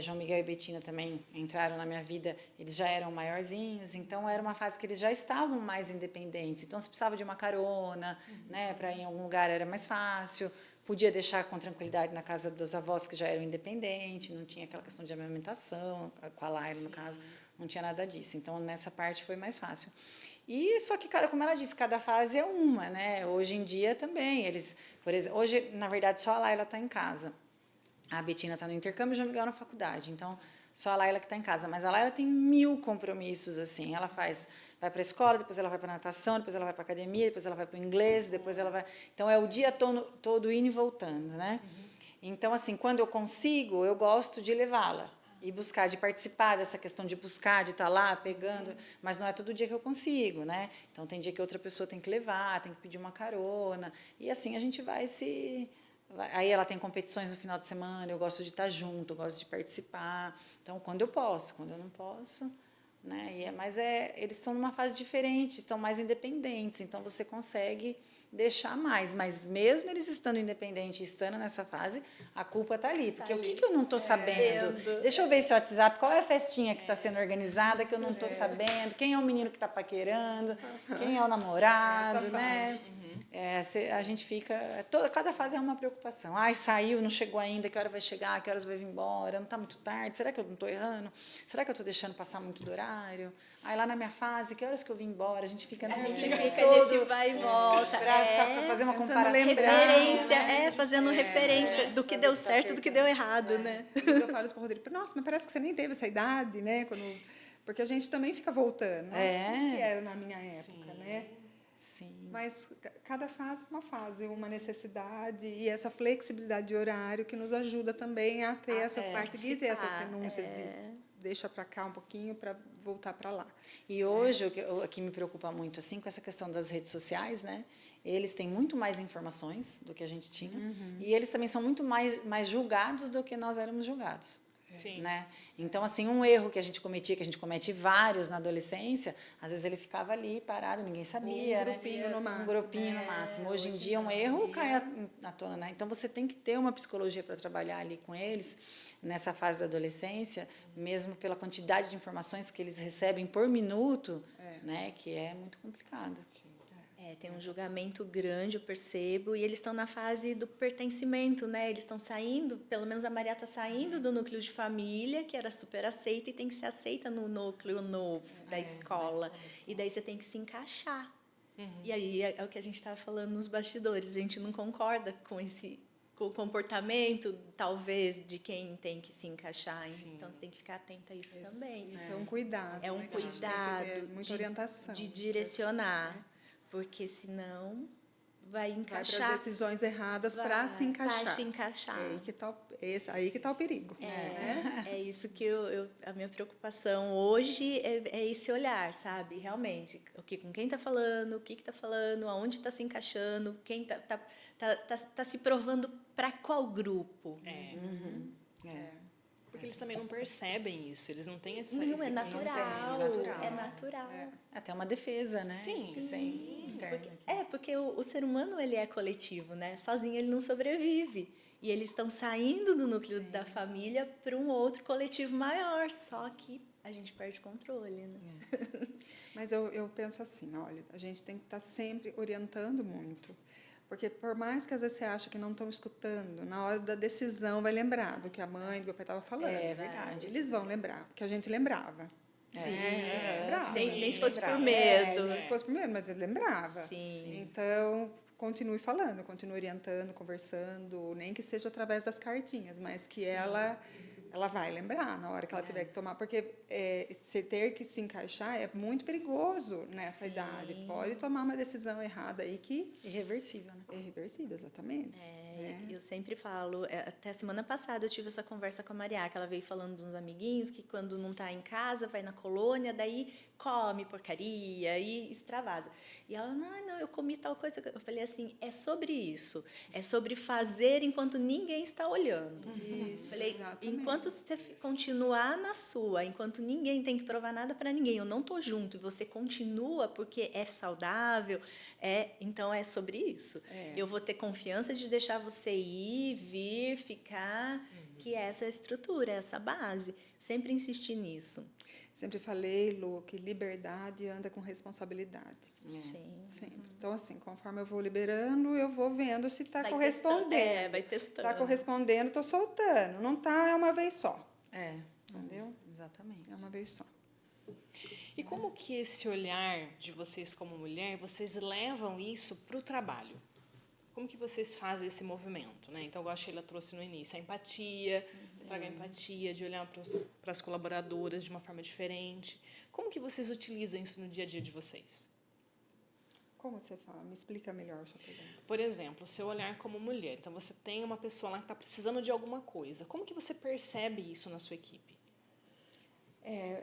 João Miguel e Betina também entraram na minha vida, eles já eram maiorzinhos. Então, era uma fase que eles já estavam mais independentes. Então, se precisava de uma carona, né, para ir em algum lugar era mais fácil. Podia deixar com tranquilidade na casa dos avós, que já eram independentes. Não tinha aquela questão de amamentação, com a Laila, no caso, não tinha nada disso. Então, nessa parte foi mais fácil. E só que, como ela disse, cada fase é uma, né? Hoje em dia também, eles, por exemplo, hoje, na verdade, só a Laila está em casa. A Betina está no intercâmbio e o João Miguel na faculdade. Então, só a Laila que está em casa. Mas a Laila tem 1000 compromissos, assim. Ela vai para a escola, depois ela vai para a natação, depois ela vai para a academia, depois ela vai para o inglês, depois ela vai... Então, é o dia todo indo e voltando, né? Então, assim, quando eu consigo, eu gosto de levá-la. E buscar, de participar dessa questão de buscar, de estar lá pegando, mas não é todo dia que eu consigo, né? Então, tem dia que outra pessoa tem que levar, tem que pedir uma carona, e assim a gente vai se... Aí ela tem competições no final de semana, eu gosto de estar junto, eu gosto de participar, então, quando eu posso, quando eu não posso, né? Mas eles estão numa fase diferente, estão mais independentes, então você consegue deixar mais, mas mesmo eles estando independentes, estando nessa fase, a culpa está ali, porque o que eu não estou sabendo? Deixa eu ver esse WhatsApp, qual é a festinha que está sendo organizada que eu não estou sabendo, quem é o menino que está paquerando, quem é o namorado, né? A gente fica... cada fase é uma preocupação. Ai, saiu, não chegou ainda, que hora vai chegar, que horas vai vir embora, não está muito tarde, será que eu não estou errando? Será que eu estou deixando passar muito do horário? Ai, lá na minha fase, que horas que eu vim embora? A gente fica nesse vai e volta. Para fazer uma comparação. Referência, fazendo referência do que deu certo e do que deu errado, né? Eu falo isso para o Rodrigo, nossa, mas parece que você nem teve essa idade, né? Porque a gente também fica voltando. Nossa, como que era na minha época, né? Sim. Mas cada fase é uma fase, uma necessidade e essa flexibilidade de horário que nos ajuda também a ter conseguir ter essas renúncias de deixa para cá um pouquinho para voltar para lá. E hoje, o que me preocupa muito, assim, com essa questão das redes sociais, né? Eles têm muito mais informações do que a gente tinha. E eles também são muito mais julgados do que nós éramos julgados. Sim. Né? Então, assim, um erro que a gente cometia, que a gente comete vários na adolescência, às vezes ele ficava ali parado, ninguém sabia. Um grupinho no máximo. Um grupinho no máximo. Hoje em dia, um erro cai à tona. Né? Então, você tem que ter uma psicologia para trabalhar ali com eles, nessa fase da adolescência, mesmo pela quantidade de informações que eles recebem por minuto, né? Que é muito complicada. Tem um julgamento grande, eu percebo, e eles estão na fase do pertencimento, né? Eles estão saindo, pelo menos a Maria está saindo do núcleo de família, que era super aceita, e tem que ser aceita no núcleo novo da escola. E daí você tem que se encaixar. E aí é o que a gente estava falando nos bastidores, a gente não concorda com o comportamento, talvez, de quem tem que se encaixar. Sim. Então, você tem que ficar atenta a isso também. Isso é um cuidado. É um né, que a gente tem que ter cuidado muita orientação. de direcionar, porque senão vai encaixar. Vai para as decisões erradas para se encaixar. Para se encaixar. Aí que tá o perigo. É isso que a minha preocupação hoje é esse olhar, sabe? Realmente, com quem está falando, o que está falando, aonde está se encaixando, quem tá se provando para qual grupo. Porque eles também não percebem isso, eles não têm esse Não, é natural. natural. É natural. Até uma defesa, né? Sim. Porque o ser humano ele é coletivo, né? Sozinho ele não sobrevive. E eles estão saindo do núcleo da família para um outro coletivo maior, só que a gente perde o controle, né? Mas eu penso assim, olha, a gente tem que estar sempre orientando muito. Porque por mais que às vezes você acha que não estão escutando, na hora da decisão vai lembrar do que a mãe, do que o pai estava falando. É verdade. Eles vão lembrar, porque a gente lembrava. Nem se fosse por medo. Nem fosse por medo, mas ele lembrava. Sim. Então, continue falando, continue orientando, conversando, nem que seja através das cartinhas, mas que ela vai lembrar na hora que ela tiver que tomar, porque ter que se encaixar é muito perigoso nessa idade. Pode tomar uma decisão errada aí que... Irreversível, né? Irreversível, exatamente. Eu sempre falo, até a semana passada eu tive essa conversa com a Maria, que ela veio falando de uns amiguinhos que quando não está em casa, vai na colônia, daí come porcaria e extravasa. E ela, não, eu comi tal coisa. Eu falei assim, é sobre isso. É sobre fazer enquanto ninguém está olhando. Isso, falei, exatamente. enquanto você continuar na sua, enquanto ninguém tem que provar nada para ninguém, eu não estou junto, e você continua porque é saudável, então é sobre isso. Eu vou ter confiança de deixar você ir, vir, ficar, que é essa estrutura, essa base. Sempre insisti nisso. Sempre falei, Lu, que liberdade anda com responsabilidade. Sim. Sempre. Então, assim, conforme eu vou liberando, eu vou vendo se está correspondendo. Vai testando. Está correspondendo, estou soltando. Não está, é uma vez só. Entendeu? Exatamente. É uma vez só. E como que esse olhar de vocês como mulher, vocês levam isso para o trabalho? Como que vocês fazem esse movimento, né? Então, igual a Sheila trouxe no início, a empatia, você traga a empatia de olhar para as colaboradoras de uma forma diferente. Como que vocês utilizam isso no dia a dia de vocês? Como você fala? Me explica melhor a sua pergunta. Por exemplo, o seu olhar como mulher. Então, você tem uma pessoa lá que está precisando de alguma coisa. Como que você percebe isso na sua equipe?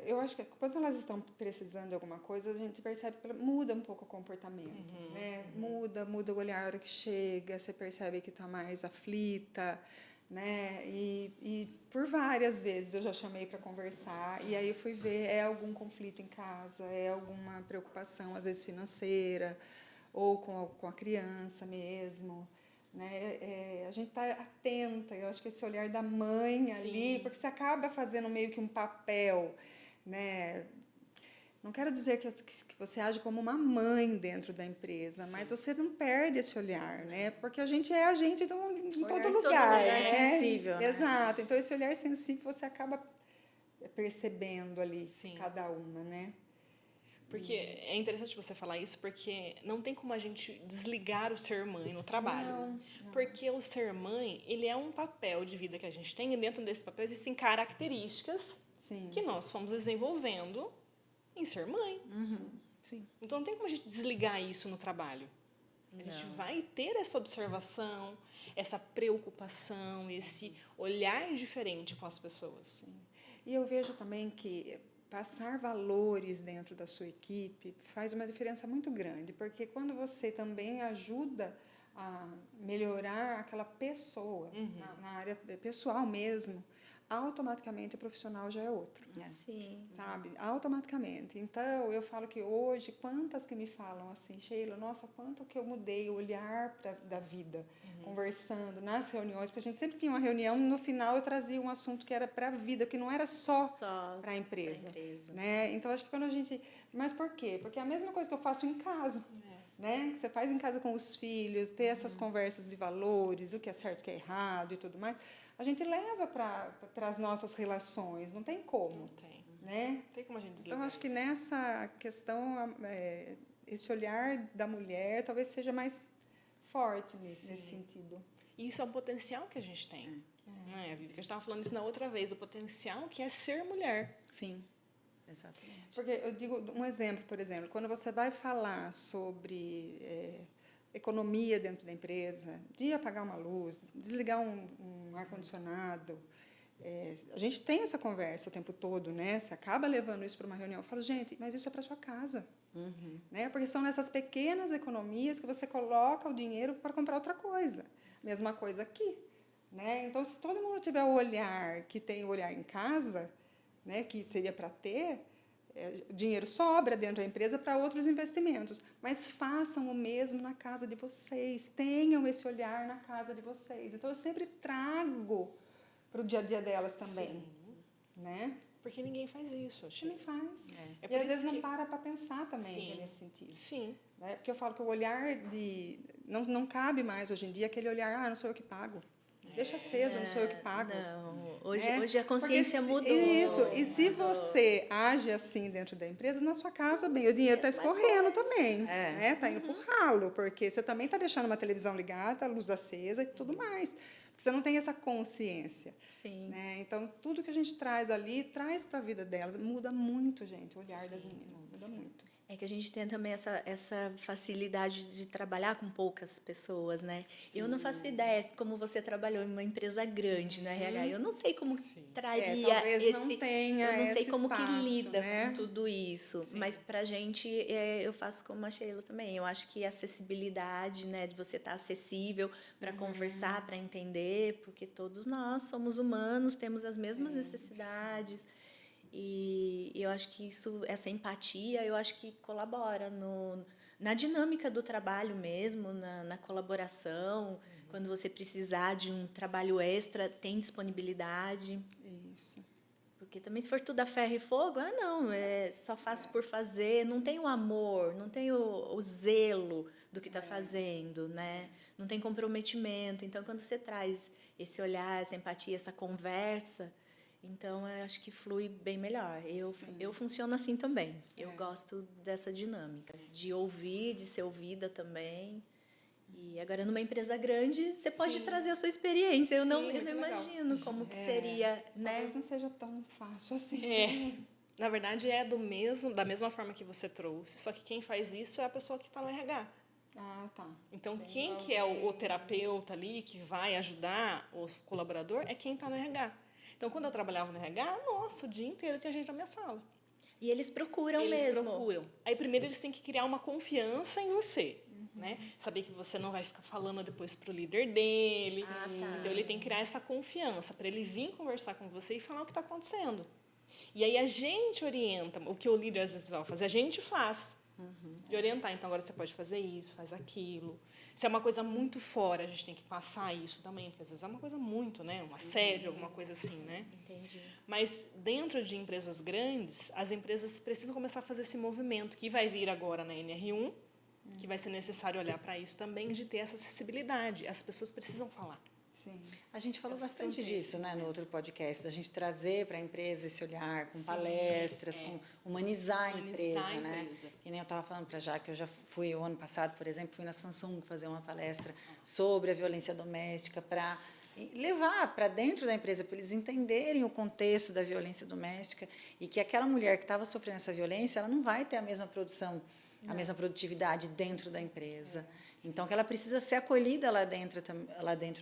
Eu acho que quando elas estão precisando de alguma coisa, a gente percebe que muda um pouco o comportamento. Né? Muda o olhar a hora que chega, você percebe que está mais aflita. Né? E por várias vezes eu já chamei para conversar, e aí eu fui ver, é algum conflito em casa, é alguma preocupação, às vezes financeira, ou com a criança mesmo. Né? A gente está atenta, eu acho que esse olhar da mãe ali, porque você acaba fazendo meio que um papel, né? Não quero dizer que você age como uma mãe dentro da empresa, mas você não perde esse olhar, né? Porque a gente é em todo lugar. Olhar sensível. Né? Exato. Então, esse olhar sensível você acaba percebendo ali cada uma, né? Porque é interessante você falar isso, porque não tem como a gente desligar o ser mãe no trabalho. Não. Porque o ser mãe, ele é um papel de vida que a gente tem, e dentro desse papel existem características que nós fomos desenvolvendo em ser mãe. Sim. Então, não tem como a gente desligar isso no trabalho. A gente vai ter essa observação, essa preocupação, esse olhar diferente com as pessoas. E eu vejo também que passar valores dentro da sua equipe faz uma diferença muito grande, porque quando você também ajuda a melhorar aquela pessoa, na área pessoal mesmo, automaticamente o profissional já é outro. Sim. Sabe? Automaticamente. Então, eu falo que hoje, quantas que me falam assim, Sheila, nossa, quanto que eu mudei o olhar da vida, conversando nas reuniões, porque a gente sempre tinha uma reunião, no final eu trazia um assunto que era para a vida, que não era só para a empresa. Né? Então, acho que quando a gente... Mas por quê? Porque é a mesma coisa que eu faço em casa. Né? Que você faz em casa com os filhos, ter essas conversas de valores, o que é certo, o que é errado e tudo mais, a gente leva para as nossas relações, não tem como. Não tem. Né? Não tem como a gente desligar. Então, acho que nessa questão, esse olhar da mulher talvez seja mais forte nesse sentido. E isso é um potencial que a gente tem. Né? A gente estava falando isso na outra vez, o potencial que é ser mulher. Sim, exatamente. Porque eu digo um exemplo, por exemplo, quando você vai falar sobre economia dentro da empresa, de apagar uma luz, desligar um ar-condicionado, a gente tem essa conversa o tempo todo, né? Você acaba levando isso para uma reunião. Eu falo, gente, mas isso é para sua casa. Né? Porque são nessas pequenas economias que você coloca o dinheiro para comprar outra coisa. Mesma coisa aqui. Né? Então, se todo mundo tiver o olhar que tem o olhar em casa, né, que seria para ter, dinheiro sobra dentro da empresa para outros investimentos. Mas façam o mesmo na casa de vocês. Tenham esse olhar na casa de vocês. Então, eu sempre trago para o dia a dia delas também. Né? Porque ninguém faz isso. Ninguém faz. É E às vezes não para pensar também nesse sentido. Sim. Né? Porque eu falo que o olhar de... Não cabe mais hoje em dia aquele olhar, não sou eu que pago. Deixa aceso, não sou eu que pago. Não, hoje a consciência mudou. Isso, e se você age assim dentro da empresa, na sua casa, bem, o dinheiro está escorrendo também. Está indo para o ralo, porque você também está deixando uma televisão ligada, a luz acesa e tudo mais. Porque você não tem essa consciência. Sim. Né? Então, tudo que a gente traz ali, traz para a vida delas. Muda muito, gente, o olhar das meninas. Muda muito. É que a gente tem também essa facilidade de trabalhar com poucas pessoas, né? Eu não faço ideia como você trabalhou em uma empresa grande no RH. Eu não sei como traria talvez esse... não tenha eu não sei esse como espaço, que lida né? com tudo isso. Mas pra gente, eu faço como a Sheila também. Eu acho que a acessibilidade, né? De você estar acessível para conversar, para entender, porque todos nós somos humanos, temos as mesmas necessidades. E eu acho que essa empatia, eu acho que colabora na dinâmica do trabalho mesmo, na colaboração. Quando você precisar de um trabalho extra, tem disponibilidade. Isso. Porque também, se for tudo a ferro e fogo, não, só faço por fazer, não tem o amor, não tem o zelo do que está fazendo, né? Não tem comprometimento. Então, quando você traz esse olhar, essa empatia, essa conversa... Então, eu acho que flui bem melhor. Eu funciono assim também. Eu gosto dessa dinâmica, de ouvir, de ser ouvida também. E agora, numa empresa grande, você pode trazer a sua experiência. Eu não imagino como que seria, né? Talvez não seja tão fácil assim. Na verdade, da mesma forma que você trouxe, só que quem faz isso é a pessoa que está no RH. Ah, tá. Então, quem que é o terapeuta ali, que vai ajudar o colaborador, é quem está no RH. Então, quando eu trabalhava no RH, nossa, o dia inteiro tinha gente na minha sala. E eles procuram mesmo. Eles procuram. Aí, primeiro, eles têm que criar uma confiança em você. Né? Saber que você não vai ficar falando depois para o líder dele. Então, ele tem que criar essa confiança para ele vir conversar com você e falar o que está acontecendo. E aí, a gente orienta. O que o líder, às vezes, precisava fazer, a gente faz. De orientar. Então, agora você pode fazer isso, faz aquilo. Se é uma coisa muito fora, a gente tem que passar isso também, porque às vezes é uma coisa muito, né? Um assédio, alguma coisa assim, né? Entendi. Mas dentro de empresas grandes, as empresas precisam começar a fazer esse movimento que vai vir agora na NR1, que vai ser necessário olhar para isso também, de ter essa acessibilidade. As pessoas precisam falar. Sim. A gente falou bastante disso, né, no outro podcast, da gente trazer para a empresa esse olhar, com palestras, com humanizar a empresa, né? Que nem eu estava falando para a Jaque, eu já fui, o ano passado, por exemplo, fui na Samsung fazer uma palestra sobre a violência doméstica para levar para dentro da empresa, para eles entenderem o contexto da violência doméstica e que aquela mulher que estava sofrendo essa violência, ela não vai ter a mesma produção a mesma produtividade dentro da empresa. Então, que ela precisa ser acolhida lá dentro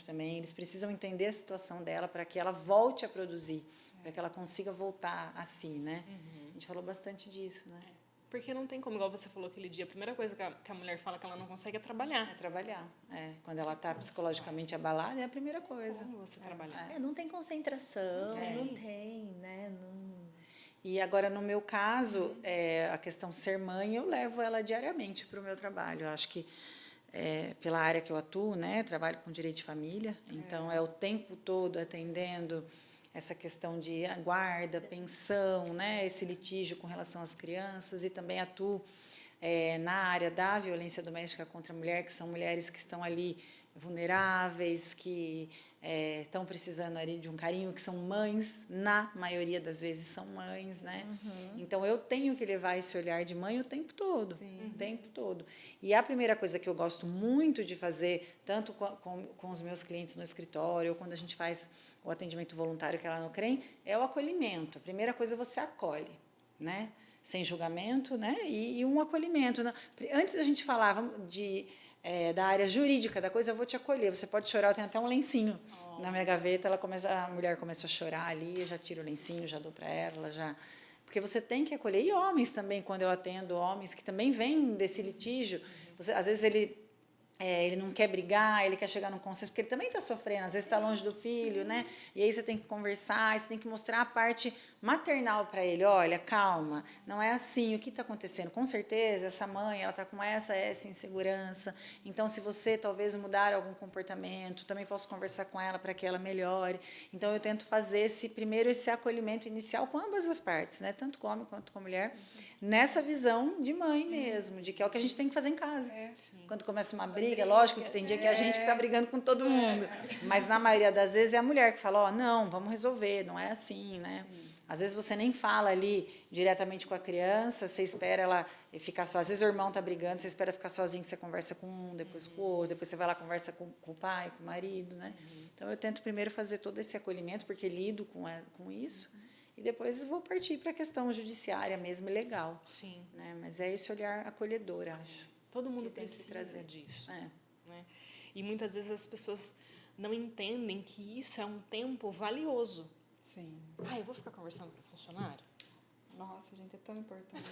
também. Eles precisam entender a situação dela para que ela volte a produzir, para que ela consiga voltar a si, né? A gente falou bastante disso, né? Porque não tem como, igual você falou aquele dia, a primeira coisa que a mulher fala que ela não consegue é trabalhar. É trabalhar. Quando ela está psicologicamente abalada, é a primeira coisa. Como você trabalhar? Não tem concentração, não tem, né? E agora, no meu caso, a questão ser mãe, eu levo ela diariamente para o meu trabalho. Eu acho que, pela área que eu atuo, né, trabalho com direito de família, então é o tempo todo atendendo essa questão de guarda, pensão, né, esse litígio com relação às crianças, e também atuo na área da violência doméstica contra a mulher, que são mulheres que estão ali vulneráveis, que estão precisando ali de um carinho, que são mães, na maioria das vezes são mães, né? Então, eu tenho que levar esse olhar de mãe o tempo todo, o tempo todo. E a primeira coisa que eu gosto muito de fazer, tanto com os meus clientes no escritório, ou quando a gente faz o atendimento voluntário que é lá no CREM, é o acolhimento. A primeira coisa, você acolhe, né? Sem julgamento, né? E um acolhimento. Antes a gente falava da área jurídica da coisa, eu vou te acolher, você pode chorar, eu tenho até um lencinho na minha gaveta, a mulher começa a chorar ali, eu já tiro o lencinho, já dou para ela, já... Porque você tem que acolher. E homens também, quando eu atendo homens que também vêm desse litígio, às vezes ele não quer brigar, ele quer chegar num consenso, porque ele também está sofrendo, às vezes está longe do filho, né? E aí você tem que conversar, você tem que mostrar a parte maternal para ele. Olha, calma, não é assim, o que está acontecendo? Com certeza, essa mãe, ela está com essa insegurança, então, se você talvez mudar algum comportamento, também posso conversar com ela para que ela melhore. Então, eu tento fazer primeiro esse acolhimento inicial com ambas as partes, né? Tanto com o homem quanto com a mulher, nessa visão de mãe mesmo, de que é o que a gente tem que fazer em casa. Quando começa uma briga, lógico que tem dia que é a gente que está brigando com todo mundo, mas na maioria das vezes é a mulher que fala, não, vamos resolver, não é assim, né? Às vezes você nem fala ali diretamente com a criança, você espera ela ficar só. Às vezes o irmão está brigando, você espera ficar sozinho, você conversa com um, depois com o outro, depois você vai lá conversa com o pai, com o marido, né? Então eu tento primeiro fazer todo esse acolhimento, porque lido com isso, e depois vou partir para a questão judiciária mesmo, legal. Sim. Né? Mas é esse olhar acolhedor, acho. Todo mundo tem que precisa trazer disso. Né? E muitas vezes as pessoas não entendem que isso é um tempo valioso. Sim. Eu vou ficar conversando com o funcionário? Nossa, gente, é tão importante.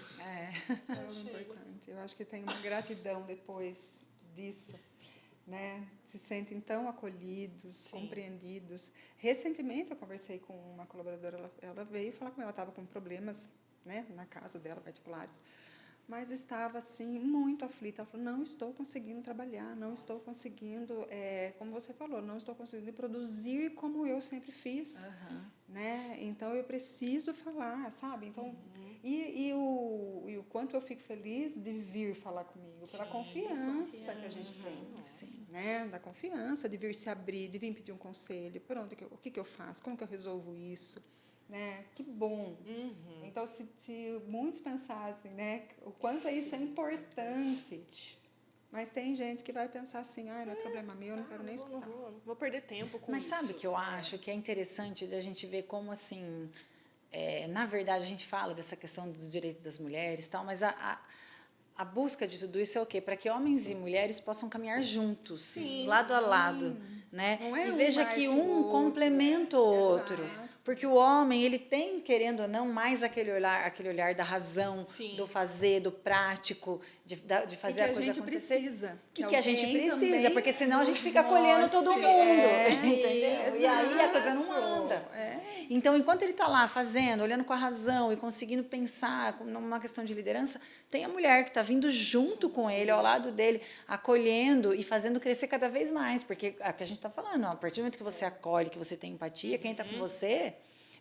Tão importante. Eu acho que tem uma gratidão depois disso, né? Se sentem tão acolhidos, compreendidos. Recentemente eu conversei com uma colaboradora, ela veio falar comigo, ela estava com problemas, né, na casa dela, particulares, mas estava assim muito aflita. Ela falou, não estou conseguindo trabalhar, não estou conseguindo, como você falou, não estou conseguindo produzir como eu sempre fiz, né? Então eu preciso falar, sabe? Então e o quanto eu fico feliz de vir falar comigo, pela confiança que a gente tem, né? Da confiança de vir se abrir, de vir pedir um conselho, por onde o que eu faço, como que eu resolvo isso? Né? Que bom. Então, se muitos pensassem, né, o quanto isso é importante, mas tem gente que vai pensar assim, não é problema meu, não quero nem escutar. Não vou perder tempo com Mas isso. sabe o que eu acho que é interessante de a gente ver como, assim, na verdade, a gente fala dessa questão dos direitos das mulheres e tal, mas a busca de tudo isso é o quê? Para que homens e mulheres possam caminhar juntos, lado a lado, né? Não é e veja que um complementa o outro. Porque o homem, ele tem, querendo ou não, mais aquele olhar da razão, do fazer, do prático, de fazer a coisa acontecer. Que a gente precisa, porque senão a gente fica acolhendo todo mundo. Entendeu? E aí a coisa não anda. Então, enquanto ele está lá fazendo, olhando com a razão e conseguindo pensar numa questão de liderança, tem a mulher que está vindo junto com ele, ao lado dele, acolhendo e fazendo crescer cada vez mais. Porque é o que a gente está falando, a partir do momento que você acolhe, que você tem empatia, quem está com você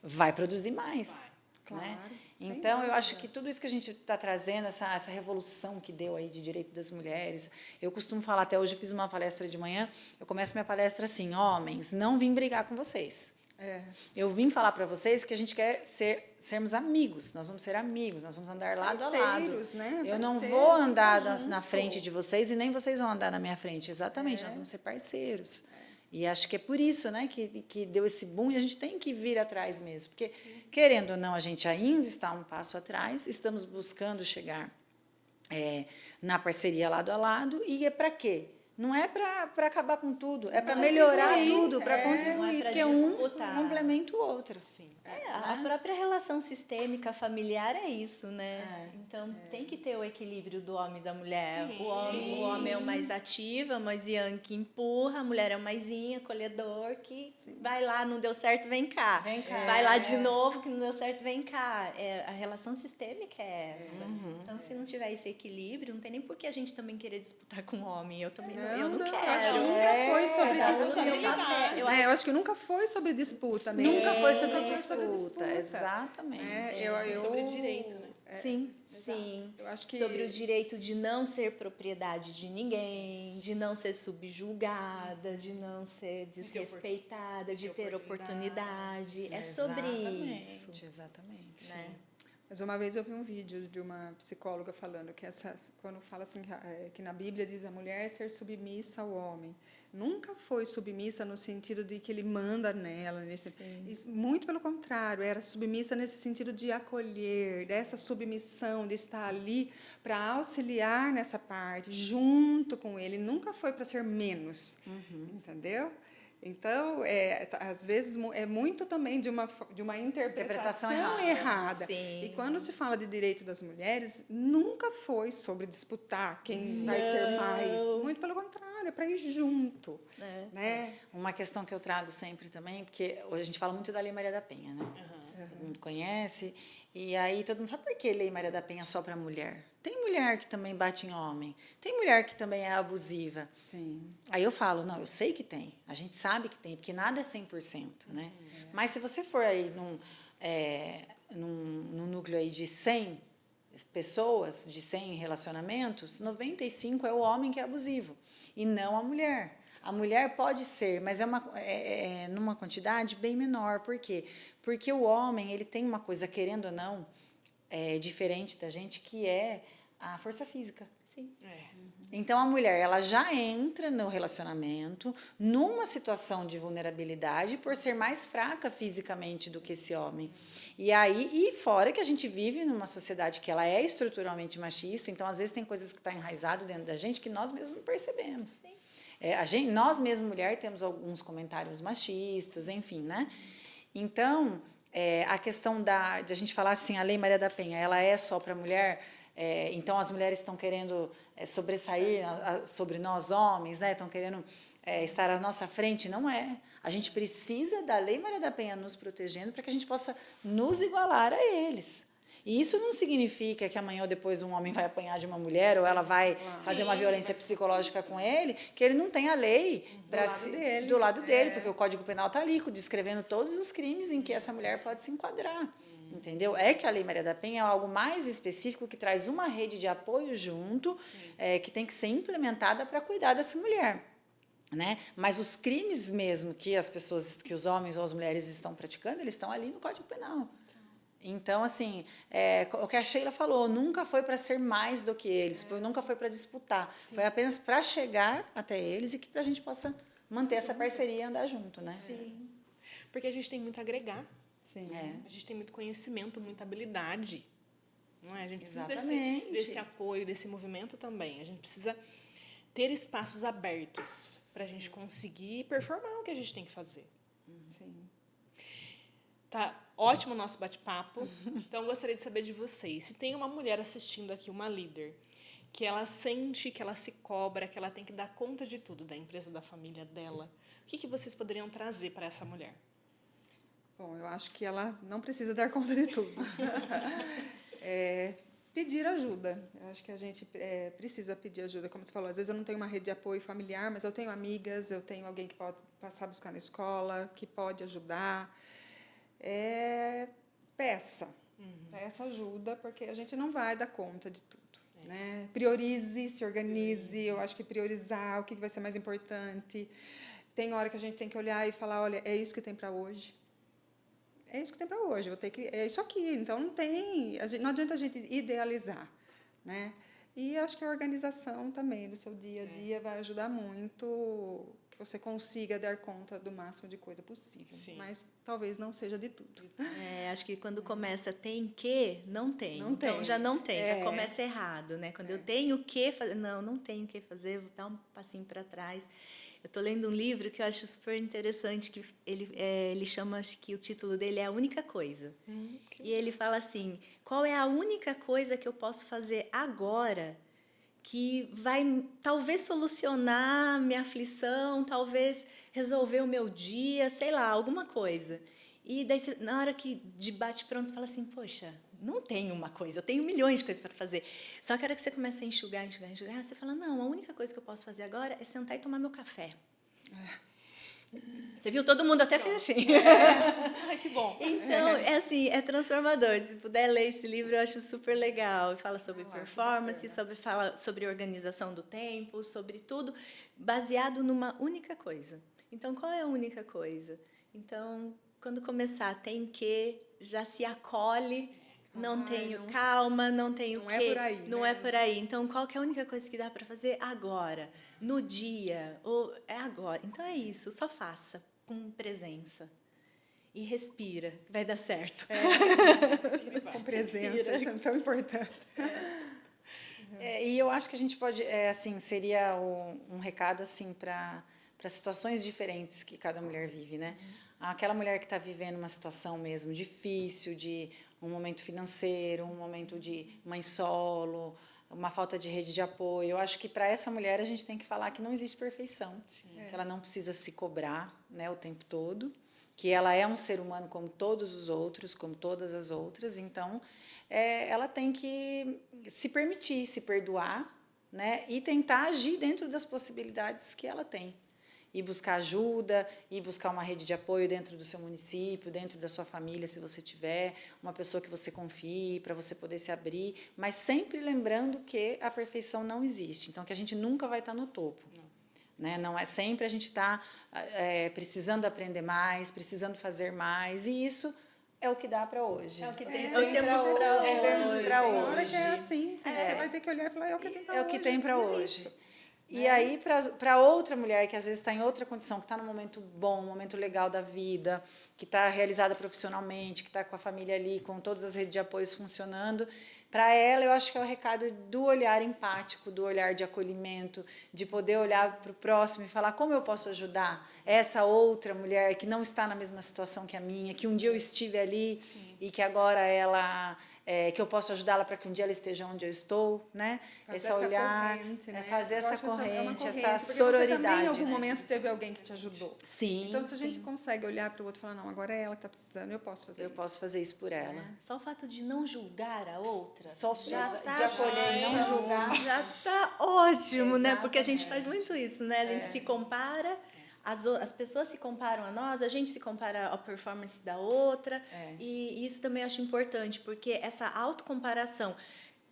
vai produzir mais. Claro. Né? Então, eu acho que tudo isso que a gente está trazendo, essa revolução que deu aí de direito das mulheres, eu costumo falar, até hoje eu fiz uma palestra de manhã, eu começo minha palestra assim, homens, não vim brigar com vocês. Eu vim falar para vocês que a gente quer sermos amigos, nós vamos ser amigos, nós vamos andar lado a lado. Né? Eu não vou andar na frente de vocês e nem vocês vão andar na minha frente, exatamente, nós vamos ser parceiros. E acho que é por isso, né, que deu esse boom e a gente tem que vir atrás mesmo, porque, querendo ou não, a gente ainda está um passo atrás, estamos buscando chegar na parceria lado a lado, e é para quê? Não é para acabar com tudo, é para melhorar tudo, para contribuir, não é pra porque disputar. um complementa o outro. Sim. A própria relação sistêmica familiar é isso, né? Então tem que ter o equilíbrio do homem e da mulher. Sim. O homem é o mais ativo, é o mais yang que empurra, a mulher é o mais yin, acolhedor, que vai lá, não deu certo, vem cá. Vem cá. Vai lá de novo, que não deu certo, vem cá. A relação sistêmica é essa. Então, se não tiver esse equilíbrio, não tem nem por que a gente também querer disputar com o homem. Eu também eu não quero. Acho que nunca foi sobre responsabilidade. disputa. Eu acho que nunca foi sobre disputa mesmo. Nunca foi sobre Nunca foi sobre disputa, exatamente. Sobre direito, né? Sim. Eu acho que Sobre o direito de não ser propriedade de ninguém, de não ser subjugada, de não ser desrespeitada, de ter oportunidade. É sobre isso. Exatamente. Né? Mas uma vez eu vi um vídeo de uma psicóloga falando que quando fala assim que na Bíblia diz a mulher ser submissa ao homem, nunca foi submissa no sentido de que ele manda nela, muito pelo contrário, era submissa nesse sentido de acolher, dessa submissão, de estar ali para auxiliar nessa parte, junto com ele, nunca foi para ser menos, entendeu? Então, às vezes, é muito também de uma interpretação errada. Sim. E quando se fala de direito das mulheres, nunca foi sobre disputar quem vai ser mais. Muito pelo contrário, é para ir junto. Né? Uma questão que eu trago sempre também, porque hoje a gente fala muito da Lei Maria da Penha, né? Todo mundo conhece. E aí todo mundo fala, por que Lei Maria da Penha só para mulher? Tem mulher que também bate em homem. Tem mulher que também é abusiva. Sim. Aí eu falo, não, eu sei que tem. A gente sabe que tem, porque nada é 100%, né? Mas se você for aí num núcleo aí de 100 pessoas, de 100 relacionamentos, 95 é o homem que é abusivo e não a mulher. A mulher pode ser, mas é numa quantidade bem menor. Por quê? Porque o homem ele tem uma coisa, querendo ou não, diferente da gente, que é a força física. Sim. Então, a mulher ela já entra no relacionamento numa situação de vulnerabilidade por ser mais fraca fisicamente do que esse homem. E fora que a gente vive numa sociedade que ela é estruturalmente machista, então, às vezes, tem coisas que estão enraizadas dentro da gente que nós mesmos não percebemos. Sim. Nós mesmos, mulher, temos alguns comentários machistas, enfim, né? Então, a questão de a gente falar assim, a Lei Maria da Penha, ela é só para a mulher, então as mulheres estão querendo sobressair sobre nós homens, né? Estão querendo estar à nossa frente, não é. A gente precisa da Lei Maria da Penha nos protegendo para que a gente possa nos igualar a eles. E isso não significa que amanhã ou depois um homem vai apanhar de uma mulher ou ela vai fazer uma violência psicológica com ele, que ele não tem a lei do lado dele, porque o Código Penal está ali, descrevendo todos os crimes em que essa mulher pode se enquadrar. Entendeu? É que a Lei Maria da Penha é algo mais específico que traz uma rede de apoio junto, que tem que ser implementada para cuidar dessa mulher. Né? Mas os crimes mesmo que que os homens ou as mulheres estão praticando, eles estão ali no Código Penal. Então, assim, o que a Sheila falou, nunca foi para ser mais do que eles, nunca foi para disputar, foi apenas para chegar até eles e que para a gente possa manter essa parceria e andar junto, né? Sim. Porque a gente tem muito a agregar. Sim. A gente tem muito conhecimento, muita habilidade. Não é? A gente precisa Exatamente. desse apoio, desse movimento também. A gente precisa ter espaços abertos para a gente conseguir performar o que a gente tem que fazer. Sim. Tá ótimo o nosso bate-papo. Então, eu gostaria de saber de vocês. Se tem uma mulher assistindo aqui, uma líder, que ela sente que ela se cobra, que ela tem que dar conta de tudo, da empresa, da família dela, o que vocês poderiam trazer para essa mulher? Bom, eu acho que ela não precisa dar conta de tudo. Pedir ajuda. Eu acho que a gente precisa pedir ajuda. Como você falou, às vezes eu não tenho uma rede de apoio familiar, mas eu tenho amigas, eu tenho alguém que pode passar a buscar na escola, que pode ajudar. Peça ajuda, porque a gente não vai dar conta de tudo. Né? Priorize, se organize. Eu acho que priorizar o que vai ser mais importante. Tem hora que a gente tem que olhar e falar, olha, é isso que tem para hoje. É isso que tem para hoje. É isso aqui. Então não adianta a gente idealizar, né? E acho que a organização também do seu dia a dia vai ajudar muito, que você consiga dar conta do máximo de coisa possível. Sim. Mas talvez não seja de tudo. Acho que quando começa tem que, não tem. Não Então tem. já não tem, já É. começa errado, né? Quando eu tenho que fazer, não tenho o que fazer, vou dar um passinho para trás. Eu estou lendo um livro que eu acho super interessante, que ele chama, acho que o título dele é A Única Coisa. E ele fala assim, qual é a única coisa que eu posso fazer agora que vai talvez solucionar minha aflição, talvez resolver o meu dia, sei lá, alguma coisa. E daí, na hora que de bate-pronto, você fala assim, poxa, não tenho uma coisa, eu tenho milhões de coisas para fazer. Só que a hora que você começa a enxugar, você fala, não, a única coisa que eu posso fazer agora é sentar e tomar meu café. Você viu? Todo mundo até fez assim. Ai, que bom. Então, é assim, é transformador. Se puder ler esse livro, eu acho super legal. Fala sobre performance, fala sobre organização do tempo, sobre tudo, baseado numa única coisa. Então, qual é a única coisa? Então, quando começar, tem que, já se acolhe, calma, não tenho não que. é por aí, não né? é por aí. Então, qual que é a única coisa que dá para fazer agora? No dia, ou é agora. Então, é isso, só faça com presença. E respira, vai dar certo. Com presença, isso é tão importante. E eu acho que a gente pode, assim, seria um recado assim para situações diferentes que cada mulher vive, né? Aquela mulher que está vivendo uma situação mesmo difícil, de um momento financeiro, um momento de mãe solo, uma falta de rede de apoio. Eu acho que para essa mulher a gente tem que falar que não existe perfeição, que ela não precisa se cobrar, né, o tempo todo, que ela é um ser humano como todos os outros, como todas as outras. Então, ela tem que se permitir, se perdoar, né, e tentar agir dentro das possibilidades que ela tem. E buscar ajuda, e buscar uma rede de apoio dentro do seu município, dentro da sua família, se você tiver, uma pessoa que você confie, para você poder se abrir, mas sempre lembrando que a perfeição não existe, então que a gente nunca vai estar no topo. Né? Não é sempre a gente está precisando aprender mais, precisando fazer mais, e isso é o que dá para hoje. É o que temos para hoje. Tem hora que é assim, você vai ter que olhar e falar, é o que tem para hoje. É o que tem para hoje. Isso. E aí, para outra mulher que às vezes está em outra condição, que está num momento bom, um momento legal da vida, que está realizada profissionalmente, que está com a família ali, com todas as redes de apoio funcionando, para ela, eu acho que é o recado do olhar empático, do olhar de acolhimento, de poder olhar para o próximo e falar como eu posso ajudar essa outra mulher que não está na mesma situação que a minha, que um dia eu estive ali e que agora ela... que eu posso ajudá-la para que um dia ela esteja onde eu estou, né? Esse olhar, né? Fazer essa corrente, essa porque sororidade. Você também, em algum né? momento, teve alguém que te ajudou. Sim. Então, se a gente consegue olhar para o outro e falar, não, agora é ela que está precisando, eu posso fazer isso. Eu posso fazer isso por ela. Só o fato de não julgar a outra, de acolher e não julgar. já está ótimo, né? Porque a gente faz muito isso, né? A gente se compara, as pessoas se comparam a nós, a gente se compara à performance da outra, e isso também eu acho importante, porque essa autocomparação,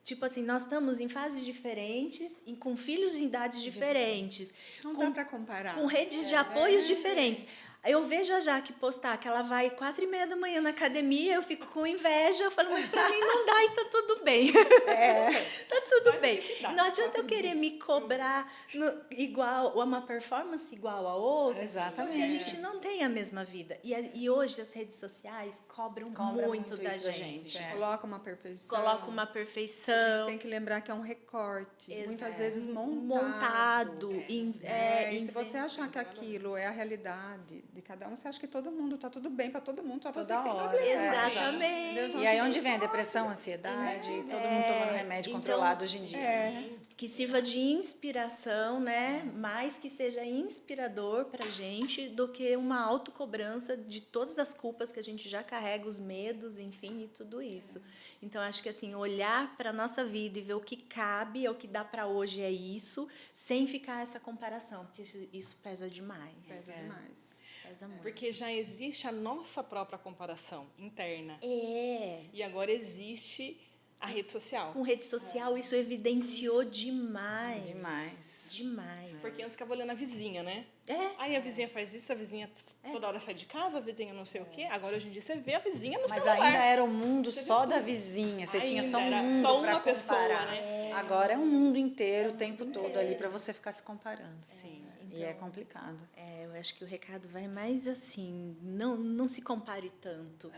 tipo assim, nós estamos em fases diferentes e com filhos de idades diferentes. Não dá para comparar. Com redes de apoios diferentes. Eu vejo a Jaque postar que ela vai 4h30 da manhã na academia, eu fico com inveja, eu falo, mas para mim não dá e tá tudo bem. Tá tudo bem. Não adianta eu querer me cobrar igual, uma performance igual a outra, Exatamente. porque a gente não tem a mesma vida. E hoje as redes sociais cobram muito da isso da gente. Coloca uma perfeição. Coloca uma A perfeição. gente tem que lembrar que é um recorte, muitas vezes montado. E se você achar que aquilo é a realidade de cada um, você acha que todo mundo está tudo bem para todo mundo, só você que tem problema. Exatamente. Então, E aí onde vem a depressão, ansiedade, todo mundo tomando remédio controlado hoje em dia. Que sirva de inspiração, né? Mais que seja inspirador para a gente do que uma autocobrança de todas as culpas que a gente já carrega, os medos, enfim, e tudo isso. Então, acho que assim, olhar para a nossa vida e ver o que cabe, é o que dá para hoje, é isso, sem ficar essa comparação, porque isso pesa demais. Pesa demais. Pesa muito. Porque já existe a nossa própria comparação interna. E agora existe a rede social. Com rede social, isso evidenciou demais. Demais. Porque antes ficava olhando a vizinha, né? Aí a vizinha faz isso, a vizinha toda hora sai de casa, a vizinha não sei o quê. Agora, hoje em dia, você vê a vizinha no Mas celular. ainda era o mundo só da vizinha. Você tinha só um mundo só pra uma pessoa, comparar. né? Agora é um mundo inteiro, o tempo todo ali, para você ficar se comparando. Sim. E é complicado. Eu acho que o recado vai mais assim, não se compare tanto.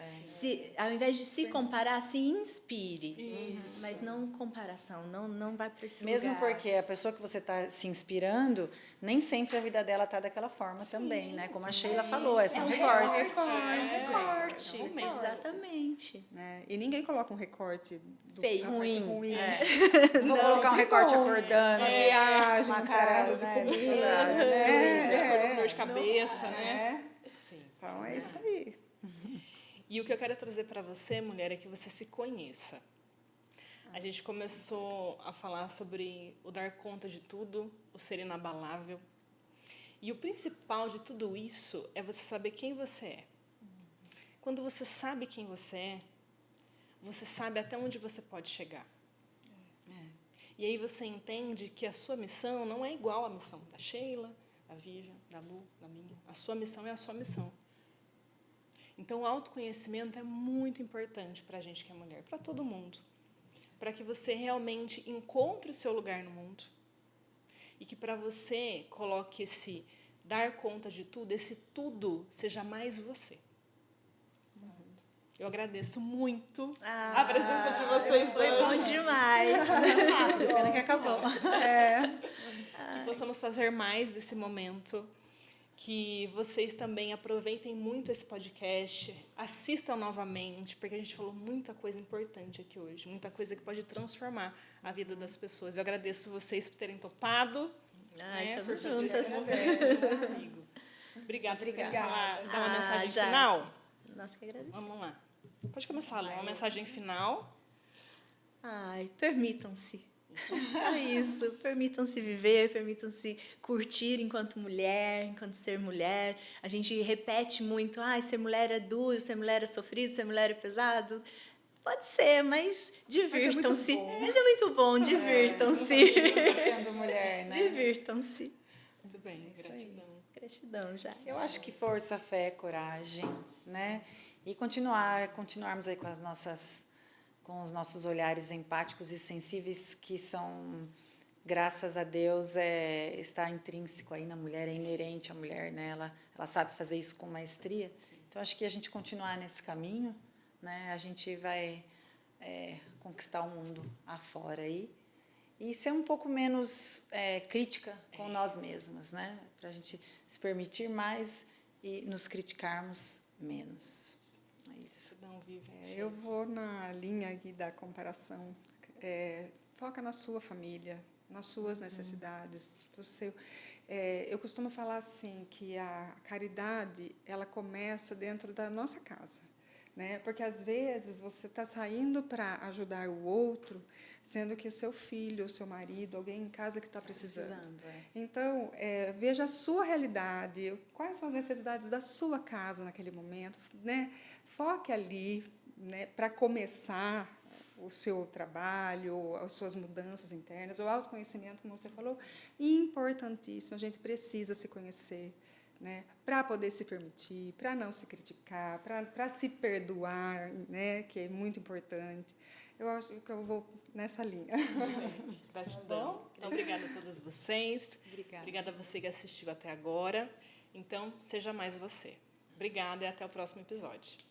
Ao invés de se comparar, se inspire. Isso. Mas não comparação, não vai para esse Mesmo lugar. porque a pessoa que você está se inspirando, nem sempre a vida dela está daquela forma também, né? Como a Sheila falou, são recortes. Recorte. É um recorte. Exatamente. Né? E ninguém coloca um recorte Feio, da parte ruim. Não vou colocar um recorte acordando. Uma viagem, uma um cara, prato de né, comida. toda destruída. Acordou com dor de cabeça, né? Sim. Então é isso aí. E o que eu quero trazer para você, mulher, é que você se conheça. A gente começou a falar sobre o dar conta de tudo, o ser inabalável. E o principal de tudo isso é você saber quem você é. Quando você sabe quem você sabe até onde você pode chegar. E aí você entende que a sua missão não é igual à missão da Sheila, da Vivian, da Lu, da minha. A sua missão é a sua missão. Então, o autoconhecimento é muito importante para a gente que é mulher, para todo mundo. Para que você realmente encontre o seu lugar no mundo. E que para você coloque esse dar conta de tudo, esse tudo seja mais você. Eu agradeço muito a presença de vocês Foi hoje. bom demais. Pena que acabou. Que possamos fazer mais desse momento. Que vocês também aproveitem muito esse podcast, assistam novamente, porque a gente falou muita coisa importante aqui hoje, muita coisa que pode transformar a vida das pessoas. Eu agradeço vocês por terem topado. Tamo por juntas. comigo. Obrigada. Vocês querem dar uma mensagem já. final? Nós que agradecemos. Vamos lá. Pode começar, Lu, uma mensagem final. Permitam-se. Só isso. Permitam-se viver, permitam-se curtir enquanto mulher, enquanto ser mulher. A gente repete muito, ser mulher é duro, ser mulher é sofrido, ser mulher é pesado. Pode ser, mas divirtam-se. Mas é muito bom, divirtam-se. Sendo mulher, né? Divirtam-se. Muito bem, gratidão. Gratidão já. Eu acho que força, fé, coragem, né? E continuarmos aí com os nossos olhares empáticos e sensíveis, que são, graças a Deus, está intrínseco aí na mulher, é inerente à mulher, né? Ela sabe fazer isso com maestria. Sim. Então, acho que a gente continuar nesse caminho, né? A gente vai conquistar o mundo afora aí e ser um pouco menos crítica com nós mesmas, né? Para a gente se permitir mais e nos criticarmos menos. É isso. Eu vou na linha aqui da comparação. Foca na sua família, nas suas necessidades, do seu. Eu costumo falar assim que a caridade ela começa dentro da nossa casa, né? Porque às vezes você está saindo para ajudar o outro, sendo que o seu filho, o seu marido, alguém em casa que está precisando. Então, veja a sua realidade, quais são as necessidades da sua casa naquele momento, né? Foque ali, né, para começar o seu trabalho, as suas mudanças internas, o autoconhecimento, como você falou, importantíssimo. A gente precisa se conhecer, né, para poder se permitir, para não se criticar, para se perdoar, né, que é muito importante. Eu acho que eu vou nessa linha. Gratidão. Então, obrigada a todas vocês. Obrigada. Obrigada a você que assistiu até agora. Então, seja mais você. Obrigada e até o próximo episódio.